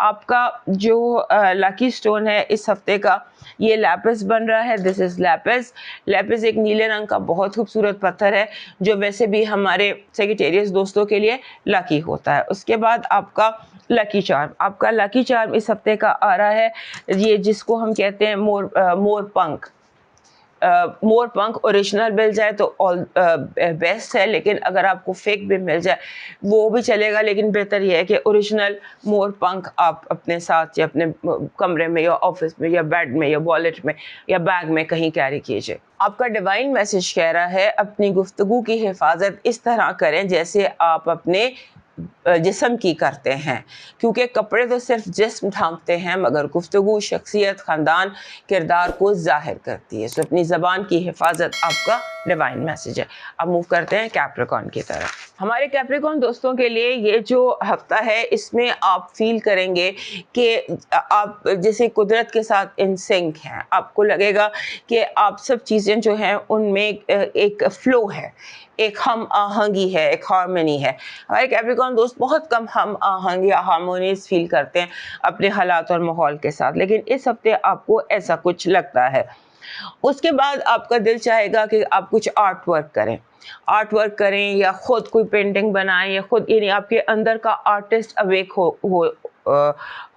आपका जो लकी स्टोन है इस हफ्ते का ये लैपिस बन रहा है। This is Lapis. लैपिस एक नीले रंग का बहुत खूबसूरत पत्थर है जो वैसे भी हमारे सेजिटेरियस दोस्तों के लिए लकी होता है। उसके बाद आपका लकी चार्म, आपका लकी चार्म इस हफ्ते का आ रहा है ये जिसको हम कहते हैं मोर पंख। मोर पंख ओरिजिनल मिल जाए तो ऑल बेस्ट है, लेकिन अगर आपको फेक भी मिल जाए वो भी चलेगा, लेकिन बेहतर ये है कि ओरिजिनल मोर पंख आप अपने साथ या अपने कमरे में या ऑफिस में या बेड में या वॉलेट में या बैग में कहीं कैरी कीजिए। आपका डिवाइन मैसेज कह रहा है अपनी गुफ्तगू की हिफाजत इस तरह करें जैसे आप अपने जिस्म की करते हैं, क्योंकि कपड़े तो सिर्फ जिस्म ढांपते हैं मगर गुफ्तगू शख्सियत, ख़ानदान, किरदार को जाहिर करती है। सो अपनी ज़बान की हिफाजत आपका डिवाइन मैसेज है। अब मूव करते हैं कैप्रिकॉर्न की तरफ। हमारे कैप्रिकॉर्न दोस्तों के लिए ये जो हफ्ता है इसमें आप फील करेंगे कि आप जैसे कुदरत के साथ इन सिंक हैं। आपको लगेगा कि आप सब चीज़ें जो हैं उनमें एक फ़्लो है, एक हम आहंगी है, एक हार्मनी है। हमारे कैप्रिकॉर्न दोस्त बहुत कम हम आहंगी या हार्मोनियस फील करते हैं अपने हालात और माहौल के साथ, लेकिन इस हफ्ते आपको ऐसा कुछ लगता है। उसके बाद आपका दिल चाहेगा कि आप कुछ आर्ट वर्क करें या खुद कोई पेंटिंग बनाएं या खुद, यानी आपके अंदर का आर्टिस्ट अवेक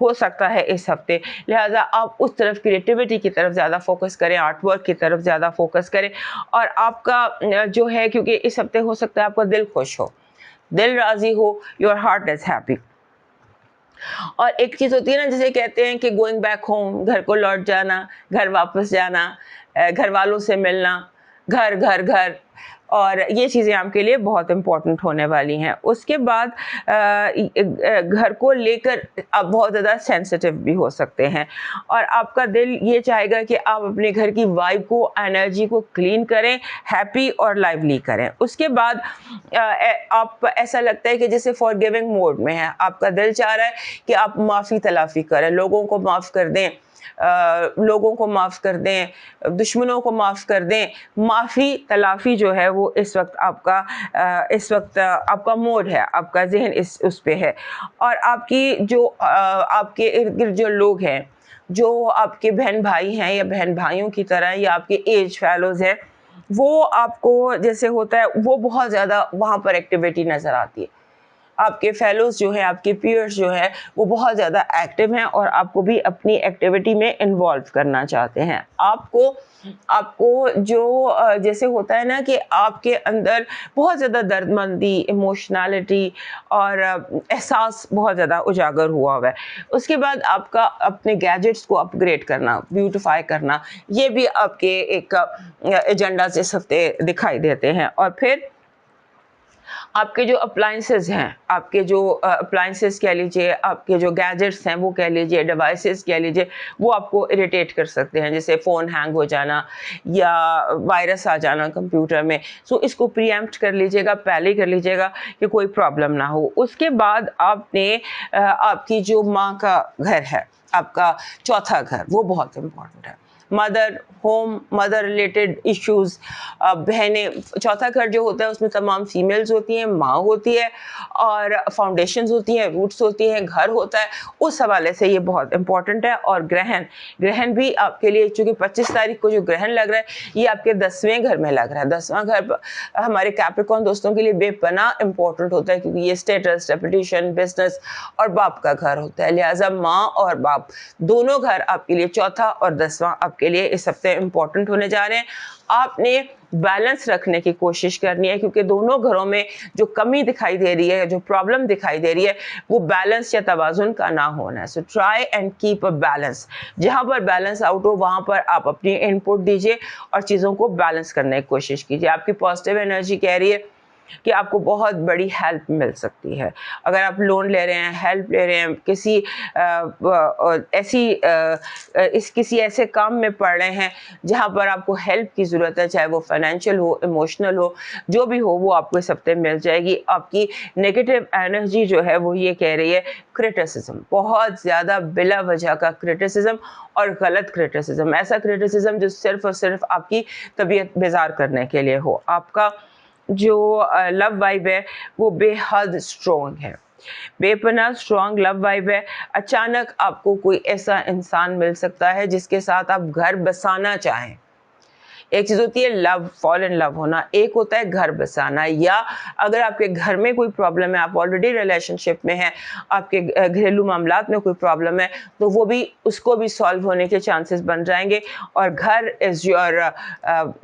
हो सकता है इस हफ्ते। लिहाजा आप उस तरफ क्रिएटिविटी की तरफ ज़्यादा फोकस करें, आर्ट वर्क की तरफ ज़्यादा फोकस करें। और आपका जो है, क्योंकि इस हफ्ते हो सकता है आपका दिल खुश हो, दिल राज़ी हो, योर हार्ट इज़ हैप्पी। और एक चीज़ होती है ना, जैसे कहते हैं कि गोइंग बैक होम, घर को लौट जाना, घर वापस जाना, घर वालों से मिलना, घर घर घर, और ये चीज़ें आपके लिए बहुत इम्पोर्टेंट होने वाली हैं। उसके बाद घर को लेकर आप बहुत ज़्यादा सेंसिटिव भी हो सकते हैं और आपका दिल ये चाहेगा कि आप अपने घर की वाइब को, एनर्जी को क्लीन करें, हैप्पी और लाइवली करें। उसके बाद आप ऐसा लगता है कि जैसे फॉरगिविंग मोड में है, आपका दिल चाह रहा है कि आप माफ़ी तलाफ़ी करें, लोगों को माफ़ कर दें, लोगों को माफ़ कर दें, दुश्मनों को माफ़ कर दें। माफ़ी तलाफ़ी जो है वो इस वक्त आपका मोड है, आपका जहन उस पे है। और आपकी जो आपके इर्द गिर्द जो लोग हैं, जो आपके बहन भाई हैं या बहन भाइयों की तरह या आपके एज फेलोज़ हैं, वो आपको जैसे होता है वो बहुत ज़्यादा वहाँ पर एक्टिविटी नज़र आती है। आपके फेलोज़ जो हैं, आपके पीयर्स जो हैं, वो बहुत ज़्यादा एक्टिव हैं और आपको भी अपनी एक्टिविटी में इन्वॉल्व करना चाहते हैं। आपको जो जैसे होता है ना कि आपके अंदर बहुत ज़्यादा दर्दमंदी, इमोशनैलिटी और एहसास बहुत ज़्यादा उजागर हुआ है। उसके बाद आपका अपने गैजेट्स को अपग्रेड करना, ब्यूटिफाई करना, ये भी आपके एक एजेंडा से इस हफ्ते दिखाई देते हैं। और फिर आपके जो अप्लाइंसेस हैं, आपके जो अप्लाइंसेस कह लीजिए, आपके जो गैजेट्स हैं वो कह लीजिए, डिवाइसेस कह लीजिए, वो आपको इरिटेट कर सकते हैं, जैसे फ़ोन हैंग हो जाना या वायरस आ जाना कंप्यूटर में। सो इसको प्रीएम्प्ट कर लीजिएगा, पहले ही कर लीजिएगा कि कोई प्रॉब्लम ना हो। उसके बाद आपने आपकी जो माँ का घर है, आपका चौथा घर, वो बहुत इम्पोर्टेंट है। Mother home, mother related issues, बहनें, चौथा घर जो होता है उसमें तमाम फीमेल्स होती हैं, माँ होती है और फाउंडेशंस होती हैं, रूट्स होती हैं, घर होता है। उस हवाले से ये बहुत इंपॉर्टेंट है। और ग्रहण भी आपके लिए, चूँकि 25 तारीख को जो ग्रहण लग रहा है ये आपके 10वें घर में लग रहा है। 10वां घर हमारे कैप्रिकॉर्न दोस्तों के लिए बेपनाह इंपॉर्टेंट होता है, क्योंकि ये स्टेटस, रेपुटेशन, बिजनेस और बाप का घर होता है। लिहाजा माँ और बाप दोनों घर आपके लिए, चौथा और 10वां आपके लिए इस हफ्ते इम्पॉर्टेंट होने जा रहे हैं। आपने बैलेंस रखने की कोशिश करनी है, क्योंकि दोनों घरों में जो कमी दिखाई दे रही है, जो प्रॉब्लम दिखाई दे रही है, वो बैलेंस या तवाज़ुन का ना होना है। So try and keep a balance. जहाँ पर बैलेंस आउट हो वहाँ पर आप अपनी इनपुट दीजिए और चीज़ों को बैलेंस करने की कोशिश कीजिए। आपकी पॉजिटिव एनर्जी कह रही है कि आपको बहुत बड़ी हेल्प मिल सकती है। अगर आप लोन ले रहे हैं, हेल्प ले रहे हैं, किसी ऐसे काम में पड़ रहे हैं जहाँ पर आपको हेल्प की ज़रूरत है, चाहे वो फाइनेंशियल हो, इमोशनल हो, जो भी हो, वो आपको इस हफ्ते मिल जाएगी। आपकी नेगेटिव एनर्जी जो है वो ये कह रही है क्रिटिसिज्म, बहुत ज़्यादा बिला वजह का क्रिटिसिज्म और गलत क्रिटिसिज्म, ऐसा क्रिटिसिज्म जो सिर्फ और सिर्फ आपकी तबीयत बेजार करने के लिए हो। आपका जो लव वाइब है वो बेहद स्ट्रॉन्ग है, बेपनाह स्ट्रॉन्ग लव वाइब है। अचानक आपको कोई ऐसा इंसान मिल सकता है जिसके साथ आप घर बसाना चाहें। एक चीज़ होती है लव, फॉल इन लव होना, एक होता है घर बसाना। या अगर आपके घर में कोई प्रॉब्लम है, आप ऑलरेडी रिलेशनशिप में हैं, आपके घरेलू मामलात में कोई प्रॉब्लम है, तो वो भी, उसको भी सॉल्व होने के चांसेस बन जाएंगे। और घर इज़ योर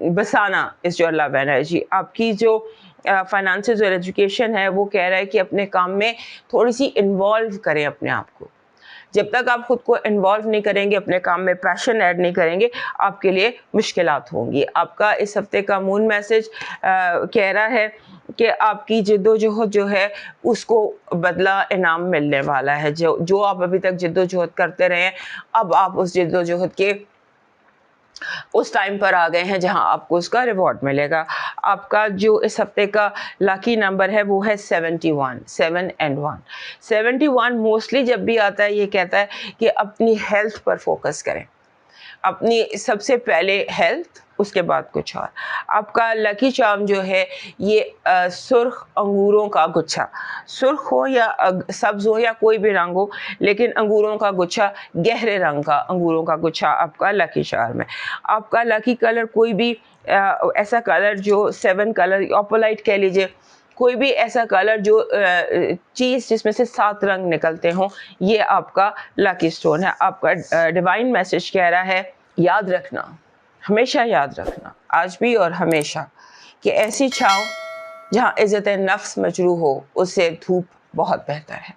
बसाना इज़ योर लव एनर्जी। आपकी जो फाइनेंसेस और एजुकेशन है वो कह रहा है कि अपने काम में थोड़ी सी इन्वॉल्व करें अपने आप को। जब तक आप खुद को इन्वॉल्व नहीं करेंगे, अपने काम में पैशन ऐड नहीं करेंगे, आपके लिए मुश्किलात होंगी। आपका इस हफ्ते का मून मैसेज कह रहा है कि आपकी जिद्दोजहद जो है उसको बदला इनाम मिलने वाला है। जो आप अभी तक जिद्दोजहद करते रहे हैं, अब आप उस जिद्दोजहद के उस टाइम पर आ गए हैं जहां आपको उसका रिवॉर्ड मिलेगा। आपका जो इस हफ्ते का लकी नंबर है वो है 71, 7 and 1। 71 मोस्टली जब भी आता है ये कहता है कि अपनी हेल्थ पर फोकस करें, अपनी सबसे पहले हेल्थ, उसके बाद कुछ और। आपका लकी चार्म जो है ये सुर्ख अंगूरों का गुच्छा, सुर्ख हो या सब्ज हो या कोई भी रंग हो, लेकिन अंगूरों का गुच्छा, गहरे रंग का अंगूरों का गुच्छा आपका लकी चार्म है। आपका लकी कलर कोई भी ऐसा कलर जो 7 कलर ऑपोलाइट कह लीजिए, कोई भी ऐसा कलर जो चीज़ जिसमें से 7 रंग निकलते हों, ये आपका लकी स्टोन है। आपका डिवाइन मैसेज कह रहा है याद रखना, हमेशा याद रखना, आज भी और हमेशा, कि ऐसी छाँव जहाँ इज़्ज़त नफ्स मजरूह हो, उससे धूप बहुत बेहतर है।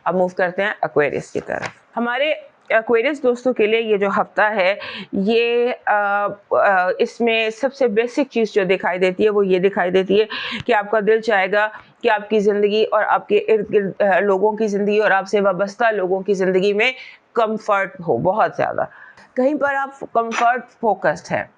अब मूव करते हैं एक्वेरियस की तरफ। हमारे एक्वेरियस दोस्तों के लिए ये जो हफ्ता है, ये इसमें सबसे बेसिक चीज़ जो दिखाई देती है वो ये दिखाई देती है कि आपका दिल चाहेगा कि आपकी ज़िंदगी और आपके इर्द गिर्द लोगों की ज़िंदगी और आपसे वाबस्ता लोगों की ज़िंदगी में कंफर्ट हो, बहुत ज़्यादा। कहीं पर आप कंफर्ट फोकस्ड हैं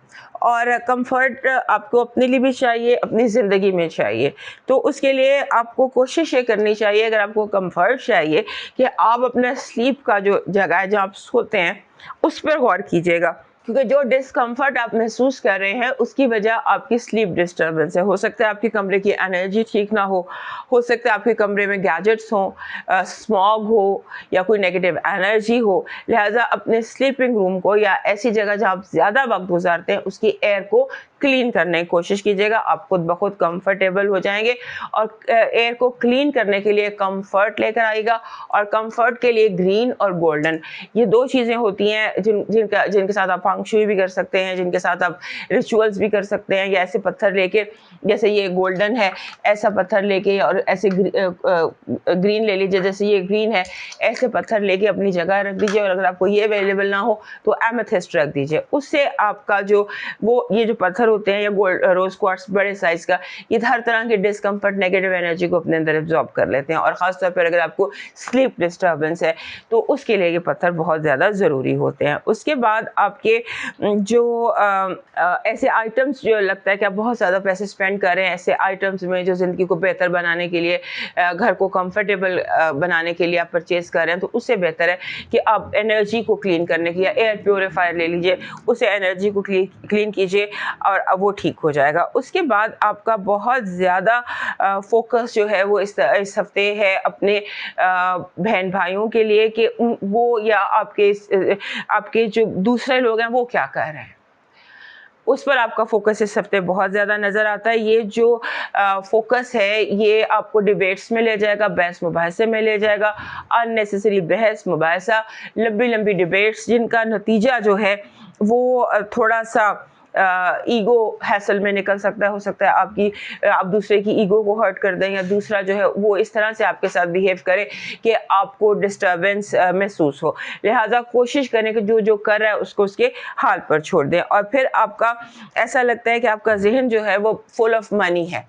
और कंफर्ट आपको अपने लिए भी चाहिए, अपनी ज़िंदगी में चाहिए। तो उसके लिए आपको कोशिश ये करनी चाहिए, अगर आपको कंफर्ट चाहिए, कि आप अपना स्लीप का जो जगह है जहाँ आप सोते हैं उस पर गौर कीजिएगा, क्योंकि जो डिस्कम्फर्ट आप महसूस कर रहे हैं उसकी वजह आपकी स्लीप डिस्टर्बेंस है। हो सकता है आपके कमरे की एनर्जी ठीक ना हो सकता है आपके कमरे में गैजेट्स हों, स्मॉग हो या कोई नेगेटिव एनर्जी हो। लिहाजा अपने स्लीपिंग रूम को या ऐसी जगह जहाँ आप ज़्यादा वक्त गुजारते हैं उसकी एयर को क्लीन करने की कोशिश कीजिएगा। आप खुद ब खुद कंफर्टेबल हो जाएंगे और एयर को क्लीन करने के लिए कंफर्ट लेकर आएगा। और कंफर्ट के लिए ग्रीन और गोल्डन, ये 2 चीज़ें होती हैं जिनके साथ आप फंक्शुई भी कर सकते हैं, जिनके साथ आप रिचुअल्स भी कर सकते हैं। या ऐसे पत्थर लेके, जैसे ये गोल्डन है, ऐसा पत्थर लेके, और ऐसे ग्रीन ले लीजिए, जैसे ये ग्रीन है, ऐसे पत्थर लेके अपनी जगह रख दीजिए। और अगर आपको ये अवेलेबल ना हो तो एमेथिस्ट रख दीजिए। उससे आपका जो ये जो पत्थर होते हैं या गोल्ड रोज क्वार्ट्स बड़े साइज का, ये हर तरह के डिस्कम्फर्ट, नेगेटिव एनर्जी को अपने अंदर एब्जॉर्ब कर लेते हैं। और ख़ासतौर पर अगर आपको स्लीप डिस्टर्बेंस है तो उसके लिए ये पत्थर बहुत ज़्यादा ज़रूरी होते हैं। उसके बाद आपके जो ऐसे आइटम्स जो लगता है कि आप बहुत ज़्यादा पैसे स्पेंड कर रहे हैं ऐसे आइटम्स में जो ज़िंदगी को बेहतर बनाने के लिए, घर को कंफर्टेबल बनाने के लिए आप परचेज़ कर रहे हैं, तो उससे बेहतर है कि आप एनर्जी को क्लीन करने की, या एयर प्योरीफायर ले लीजिए, उससे एनर्जी को क्लीन कीजिए और अब वो ठीक हो जाएगा। उसके बाद आपका बहुत ज़्यादा फोकस जो है वो इस हफ्ते है अपने बहन भाइयों के लिए, कि वो या आपके जो दूसरे लोग हैं वो क्या कर रहे हैं, उस पर आपका फोकस इस हफ्ते बहुत ज़्यादा नज़र आता है। ये जो फोकस है ये आपको डिबेट्स में ले जाएगा, बहस मुबाहसे में ले जाएगा, अननेसेसरी बहस मुबाहसा, लंबी लंबी डिबेट्स जिनका नतीजा जो है वो थोड़ा सा ईगो हैसल में निकल सकता है। हो सकता है आप दूसरे की ईगो को हर्ट कर दें, या दूसरा जो है वो इस तरह से आपके साथ बिहेव करे कि आपको डिस्टर्बेंस महसूस हो। लिहाजा कोशिश करें कि जो कर रहा है उसको उसके हाल पर छोड़ दें। और फिर आपका ऐसा लगता है कि आपका जहन जो है वो फुल ऑफ मनी है,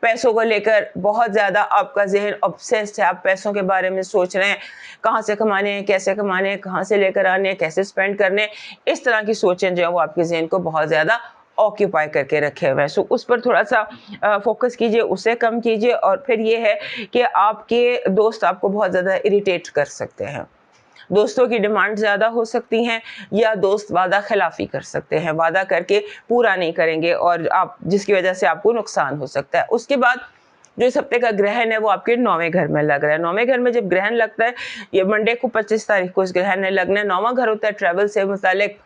पैसों को लेकर बहुत ज़्यादा आपका ज़हन ऑब्सेस्ड है, आप पैसों के बारे में सोच रहे हैं, कहाँ से कमाने हैं, कैसे कमाने हैं, कहाँ से लेकर आने हैं, कैसे स्पेंड करने हैं, इस तरह की सोचें जो है वो आपके ज़हन को बहुत ज़्यादा ऑक्यूपाई करके रखे हुए हैं। सो उस पर थोड़ा सा फोकस कीजिए, उसे कम कीजिए। और फिर ये है कि आपके दोस्त आपको बहुत ज़्यादा इरिटेट कर सकते हैं, दोस्तों की डिमांड ज़्यादा हो सकती हैं, या दोस्त वादा खिलाफी कर सकते हैं, वादा करके पूरा नहीं करेंगे और आप जिसकी वजह से आपको नुकसान हो सकता है। उसके बाद जो इस हफ्ते का ग्रहण है वो आपके 9वें घर में लग रहा है। 9वें घर में जब ग्रहण लगता है, ये मंडे को 25 तारीख को इस ग्रहण ने लगना है। 9वां घर होता है ट्रैवल से मुतालिक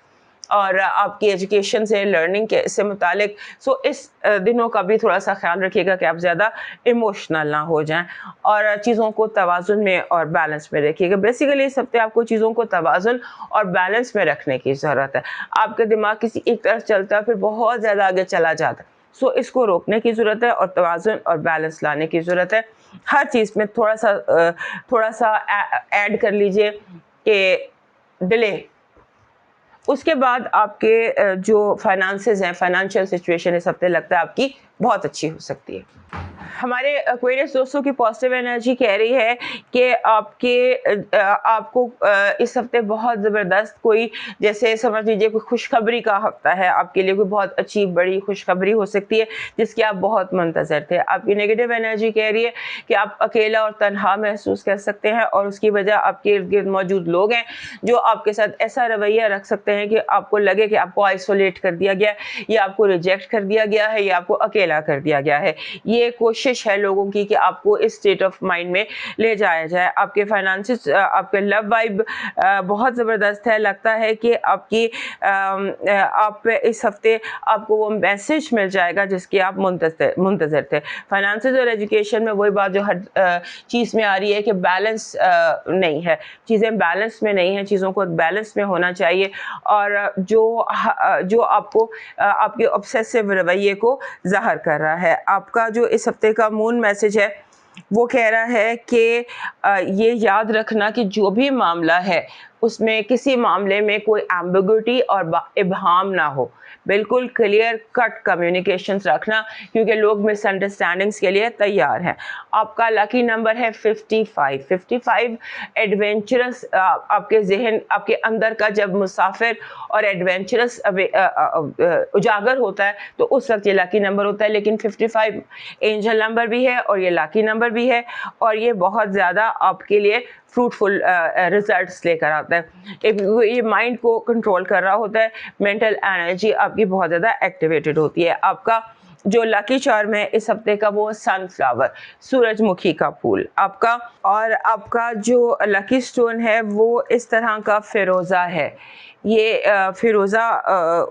और आपकी एजुकेशन से, लर्निंग के से मुतालिक। सो इस दिनों का भी थोड़ा सा ख्याल रखिएगा कि आप ज़्यादा इमोशनल ना हो जाएं और चीज़ों को तवाज़ुन में और बैलेंस में रखिएगा। बेसिकली इस हफ्ते आपको चीज़ों को तवाज़ुन और बैलेंस में रखने की ज़रूरत है। आपका दिमाग किसी एक तरफ चलता है फिर बहुत ज़्यादा आगे चला जाता है। सो इसको रोकने की ज़रूरत है और तवाज़ुन और बैलेंस लाने की ज़रूरत है। हर चीज़ में थोड़ा सा ऐड कर लीजिए कि डिले। उसके बाद आपके जो फाइनेंसेस हैं, फाइनेंशियल सिचुएशन इस हफ्ते लगता है आपकी बहुत अच्छी हो सकती है। हमारे एक्वेरियस दोस्तों की पॉजिटिव एनर्जी कह रही है कि आपको इस हफ्ते बहुत ज़बरदस्त कोई, जैसे समझ लीजिए कोई खुशखबरी का हफ्ता है आपके लिए, कोई बहुत अच्छी बड़ी खुशखबरी हो सकती है जिसकी आप बहुत मुंतज़र थे। आपकी नेगेटिव एनर्जी कह रही है कि आप अकेला और तन्हा महसूस कर सकते हैं और उसकी वजह आपके इर्द गिर्द मौजूद लोग हैं जो आपके साथ ऐसा रवैया रख सकते हैं कि आपको लगे कि आपको आइसोलेट कर दिया गया, या आपको रिजेक्ट कर दिया गया है, या आपको अकेला कर दिया गया है। ये कोशिश है लोगों की कि आपको इस स्टेट ऑफ माइंड में ले जाया जाए। आपके फाइनेंसेस, आपके लव वाइब बहुत ज़बरदस्त है। लगता है कि आप इस हफ्ते आपको वो मैसेज मिल जाएगा जिसकी आप मुंतज़र थे। फाइनेंसेस और एजुकेशन में वही बात जो हर चीज़ में आ रही है कि बैलेंस नहीं है, चीज़ें बैलेंस में नहीं हैं, चीज़ों को बैलेंस में होना चाहिए। और जो आपको आपके ऑब्सेसिव रवैये को ज़ाहिर कर रहा है। आपका जो इस हफ्ते का मून मैसेज है वो कह रहा है कि ये याद रखना कि जो भी मामला है उसमें किसी मामले में कोई एम्बिग्युइटी और इबहम ना हो। बिल्कुल क्लियर कट कम्युनिकेशंस रखना, क्योंकि लोग मिसअंडरस्टैंडिंग्स के लिए तैयार हैं। आपका लकी नंबर है 55। 55 एडवेंचरस, आपके जहन, आपके अंदर का जब मुसाफिर और एडवेंचरस उजागर होता है तो उस वक्त ये लकी नंबर होता है। लेकिन 55 एंजल नंबर भी है और ये लकी नंबर भी है, और ये बहुत ज़्यादा आपके लिए फ्रूटफुल रिजल्ट्स लेकर आता है। ये माइंड को कंट्रोल कर रहा होता है, मेंटल एनर्जी आपकी बहुत ज़्यादा एक्टिवेटेड होती है। आपका जो लकी चार्म है इस हफ्ते का वो सनफ्लावर, सूरजमुखी का फूल आपका। और आपका जो लकी स्टोन है वो इस तरह का फिरोज़ा है। ये फिरोज़ा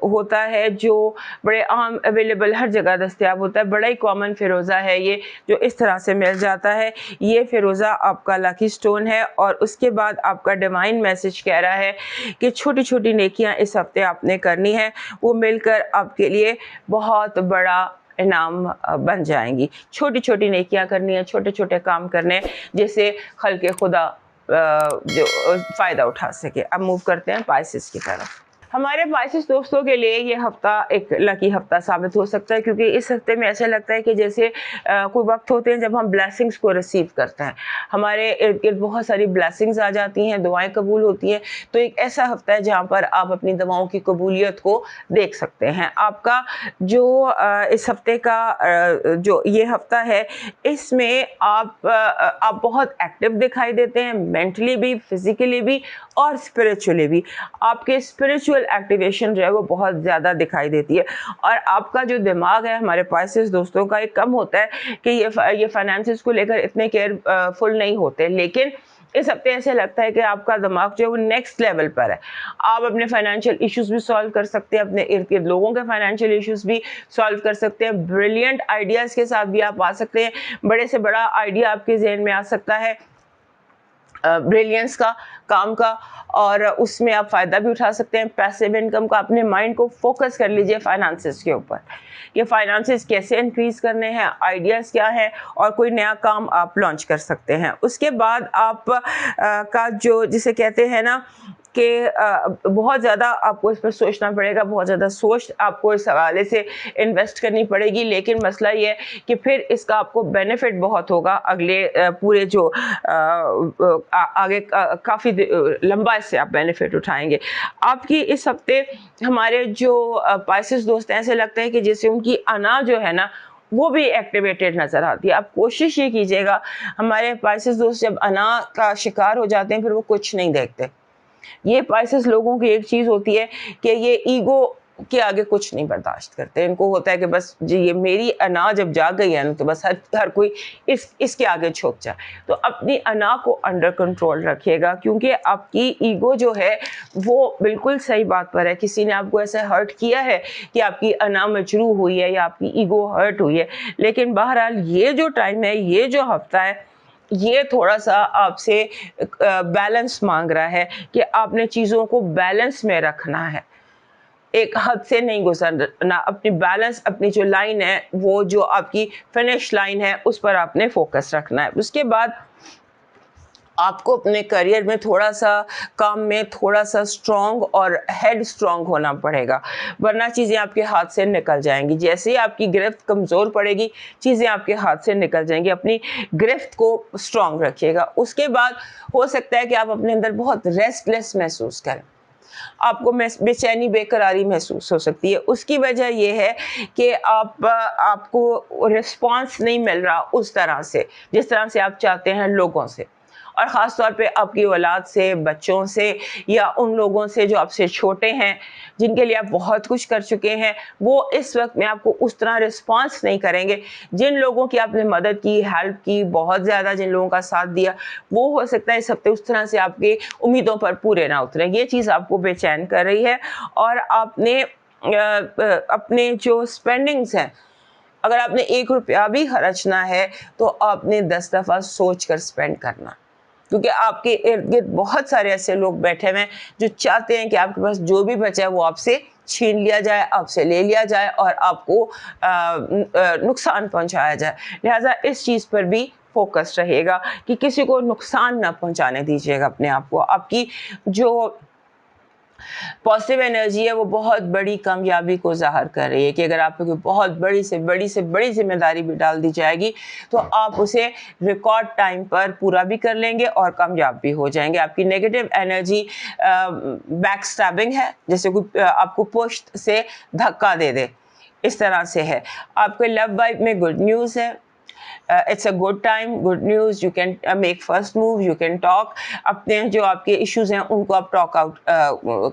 होता है जो बड़े आम अवेलेबल हर जगह दस्तयाब होता है, बड़ा ही कॉमन फिरोज़ा है ये, जो इस तरह से मिल जाता है। ये फिरोज़ा आपका लकी स्टोन है। और उसके बाद आपका डिवाइन मैसेज कह रहा है कि छोटी छोटी नेकियां इस हफ्ते आपने करनी है, वो मिलकर आपके लिए बहुत बड़ा इनाम बन जाएंगी। छोटी छोटी नेकियां करनी है, छोटे छोटे काम करने जिससे खल्क़े खुदा जो फ़ायदा उठा सके। अब मूव करते हैं पाइसेस की तरफ। हमारे पाइसेस दोस्तों के लिए ये हफ्ता एक लकी हफ्ता साबित हो सकता है, क्योंकि इस हफ्ते में ऐसा लगता है कि जैसे कोई वक्त होते हैं जब हम ब्लेसिंग्स को रिसीव करते हैं, हमारे इर्द गिर्द बहुत सारी ब्लेसिंग्स आ जाती हैं, दुआएं कबूल होती हैं। तो एक ऐसा हफ्ता है जहाँ पर आप अपनी दुआओं की कबूलियत को देख सकते हैं। आपका जो इस हफ्ते का जो ये हफ्ता है इसमें आप बहुत एक्टिव दिखाई देते हैं, मेंटली भी, फिजिकली भी और स्पिरिचुअली भी। आपके स्पिरिचुअल एक्टिवेशन जो है वो बहुत ज़्यादा दिखाई देती है। और आपका जो दिमाग है हमारे पाइसेस दोस्तों का एक कम होता है कि ये फाइनेंसेस को लेकर इतने केयरफुल नहीं होते, लेकिन इस हफ्ते ऐसे लगता है कि आपका दिमाग जो है वो नेक्स्ट लेवल पर है। आप अपने फाइनेंशियल इश्यूज भी सॉल्व कर सकते हैं, अपने इर्द गिर्द लोगों के फाइनेंशियल इश्यूज भी सॉल्व कर सकते हैं। ब्रिलियंट आइडियाज़ के साथ भी आप आ सकते हैं, बड़े से बड़ा आइडिया आपके जहन में आ सकता है ब्रिलियंस का, काम का, और उसमें आप फ़ायदा भी उठा सकते हैं। पैसिव इनकम का अपने माइंड को फोकस कर लीजिए फाइनेंसेस के ऊपर कि फाइनेंसेस कैसे इंक्रीज़ करने हैं, आइडियाज़ क्या है, और कोई नया काम आप लॉन्च कर सकते हैं। उसके बाद आप का जो जिसे कहते हैं ना बहुत ज़्यादा आपको इस पर सोचना पड़ेगा, बहुत ज़्यादा सोच आपको इस हवाले से इन्वेस्ट करनी पड़ेगी। लेकिन मसला ये है कि फिर इसका आपको बेनिफिट बहुत होगा अगले पूरे जो आगे काफ़ी लंबा इससे आप बेनिफिट उठाएंगे। आपकी इस हफ्ते हमारे जो पाइसेस दोस्त ऐसे लगता है कि जैसे उनकी अना जो है ना वो भी एक्टिवेटेड नज़र आती है। आप कोशिश ये कीजिएगा, हमारे पाइसेस दोस्त जब अना का शिकार हो जाते हैं फिर वो कुछ नहीं देखते। ये पाइसेस लोगों की एक चीज़ होती है कि ये ईगो के आगे कुछ नहीं बर्दाश्त करते। इनको होता है कि बस जी ये मेरी अना जब जाग गई है ना तो बस हर कोई इसके आगे झुक जाए। तो अपनी अना को अंडर कंट्रोल रखिएगा, क्योंकि आपकी ईगो जो है वो बिल्कुल सही बात पर है। किसी ने आपको ऐसे हर्ट किया है कि आपकी अना मजरूह हुई है या आपकी ईगो हर्ट हुई है। लेकिन बहरहाल ये जो टाइम है, ये जो हफ्ता है, ये थोड़ा सा आपसे बैलेंस मांग रहा है कि आपने चीज़ों को बैलेंस में रखना है, एक हद से नहीं गुजरना। अपनी बैलेंस, अपनी जो लाइन है वो जो आपकी फिनिश लाइन है उस पर आपने फोकस रखना है। उसके बाद आपको अपने करियर में थोड़ा सा काम में थोड़ा सा स्ट्रॉन्ग और हेड स्ट्रॉन्ग होना पड़ेगा, वरना चीज़ें आपके हाथ से निकल जाएंगी। जैसे ही आपकी गिरफ्त कमज़ोर पड़ेगी चीज़ें आपके हाथ से निकल जाएंगी। अपनी गिरफ्त को स्ट्रॉन्ग रखिएगा। उसके बाद हो सकता है कि आप अपने अंदर बहुत रेस्टलेस महसूस करें, आपको बेचैनी बेकरारी महसूस हो सकती है। उसकी वजह यह है कि आपको रिस्पांस नहीं मिल रहा उस तरह से जिस तरह से आप चाहते हैं लोगों से, और ख़ास तौर पे आपकी औलाद से, बच्चों से, या उन लोगों से जो आपसे छोटे हैं, जिनके लिए आप बहुत कुछ कर चुके हैं। वो इस वक्त में आपको उस तरह रिस्पांस नहीं करेंगे। जिन लोगों की आपने मदद की, हेल्प की, बहुत ज़्यादा जिन लोगों का साथ दिया, वो हो सकता है इस हफ्ते उस तरह से आपकी उम्मीदों पर पूरे ना उतरें। ये चीज़ आपको बेचैन कर रही है। और आपने अपने जो स्पेंडिंग्स हैं, अगर आपने 1 रुपया भी खर्चना है तो आपने 10 दफ़ा सोच कर स्पेंड करना, क्योंकि आपके इर्द गिर्द बहुत सारे ऐसे लोग बैठे हुए हैं जो चाहते हैं कि आपके पास जो भी बचा है वो आपसे छीन लिया जाए, आपसे ले लिया जाए और आपको नुकसान पहुंचाया जाए। लिहाजा इस चीज़ पर भी फोकस रहेगा कि किसी को नुकसान ना पहुंचाने दीजिएगा अपने आप को। आपकी जो पॉजिटिव एनर्जी है वो बहुत बड़ी कामयाबी को ज़ाहिर कर रही है कि अगर आप पे कोई बहुत बड़ी से बड़ी जिम्मेदारी भी डाल दी जाएगी तो आप उसे रिकॉर्ड टाइम पर पूरा भी कर लेंगे और कामयाब भी हो जाएंगे। आपकी नेगेटिव एनर्जी बैक स्टैबिंग है, जैसे कोई आपको पुश्त से धक्का दे दे, इस तरह से है। आपके लव वाइफ में गुड न्यूज़ है, it's a good time, good news, you can make first move, you can talk. अपने जो आपके इश्यूज़ हैं उनको आप टॉक आउट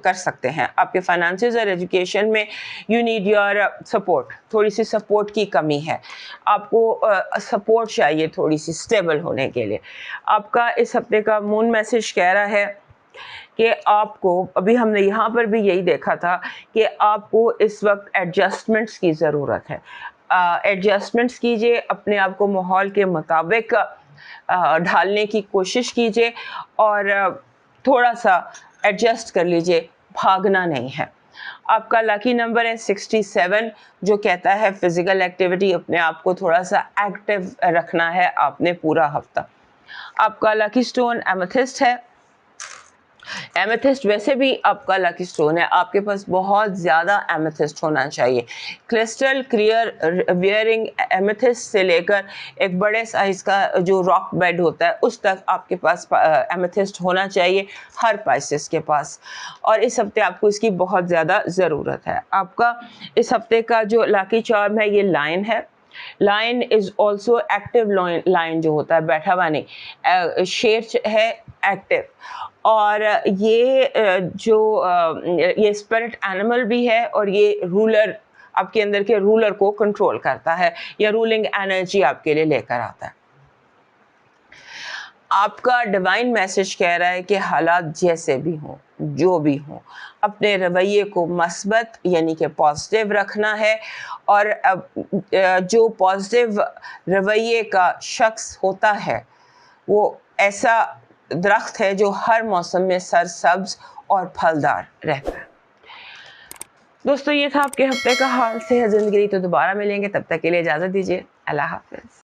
कर सकते हैं। आपके फाइनेंसेस और एजुकेशन में यू नीड योर सपोर्ट, थोड़ी सी सपोर्ट की कमी है, आपको सपोर्ट चाहिए थोड़ी सी स्टेबल होने के लिए। आपका इस हफ्ते का मून मैसेज कह रहा है कि आपको, अभी हमने यहाँ पर भी यही देखा था कि आपको इस वक्त एडजस्टमेंट्स की ज़रूरत है। एडजस्टमेंट्स कीजिए, अपने आप को माहौल के मुताबिक ढालने की कोशिश कीजिए और थोड़ा सा एडजस्ट कर लीजिए, भागना नहीं है। आपका लकी नंबर है 67, जो कहता है फिज़िकल एक्टिविटी, अपने आप को थोड़ा सा एक्टिव रखना है आपने पूरा हफ्ता। आपका लकी स्टोन एमेथिस्ट है। एमेथिस्ट वैसे भी आपका लकी स्टोन है, आपके पास बहुत ज़्यादा एमेथिस्ट होना चाहिए। क्रिस्टल क्लियर वियरिंग एमेथिस्ट से लेकर एक बड़े साइज़ का जो रॉक बेड होता है उस तक आपके पास एमेथिस्ट होना चाहिए, हर पाइसेस के पास। और इस हफ्ते आपको इसकी बहुत ज़्यादा ज़रूरत है। आपका इस हफ्ते का जो लकी चार्म है ये लायन है। Lion is also active lion जो होता है, बैठा हुआ नहीं, शेर है एक्टिव। और ये ये स्पिरिट एनिमल भी है और ये रूलर, आपके अंदर के रूलर को कंट्रोल करता है या रूलिंग एनर्जी आपके लिए लेकर आता है। आपका डिवाइन मैसेज कह रहा है कि हालात जैसे भी हों, जो भी हों, अपने रवैये को मस्बत यानी कि पॉजिटिव रखना है। और जो पॉजिटिव रवैये का शख्स होता है वो ऐसा दरख्त है जो हर मौसम में सरसब्ज और फलदार रहता है। दोस्तों, ये था आपके हफ्ते का हाल। सेहत ज़िंदगी। तो दोबारा मिलेंगे, तब तक के लिए इजाज़त दीजिए। अल्लाह हाफ़िज़।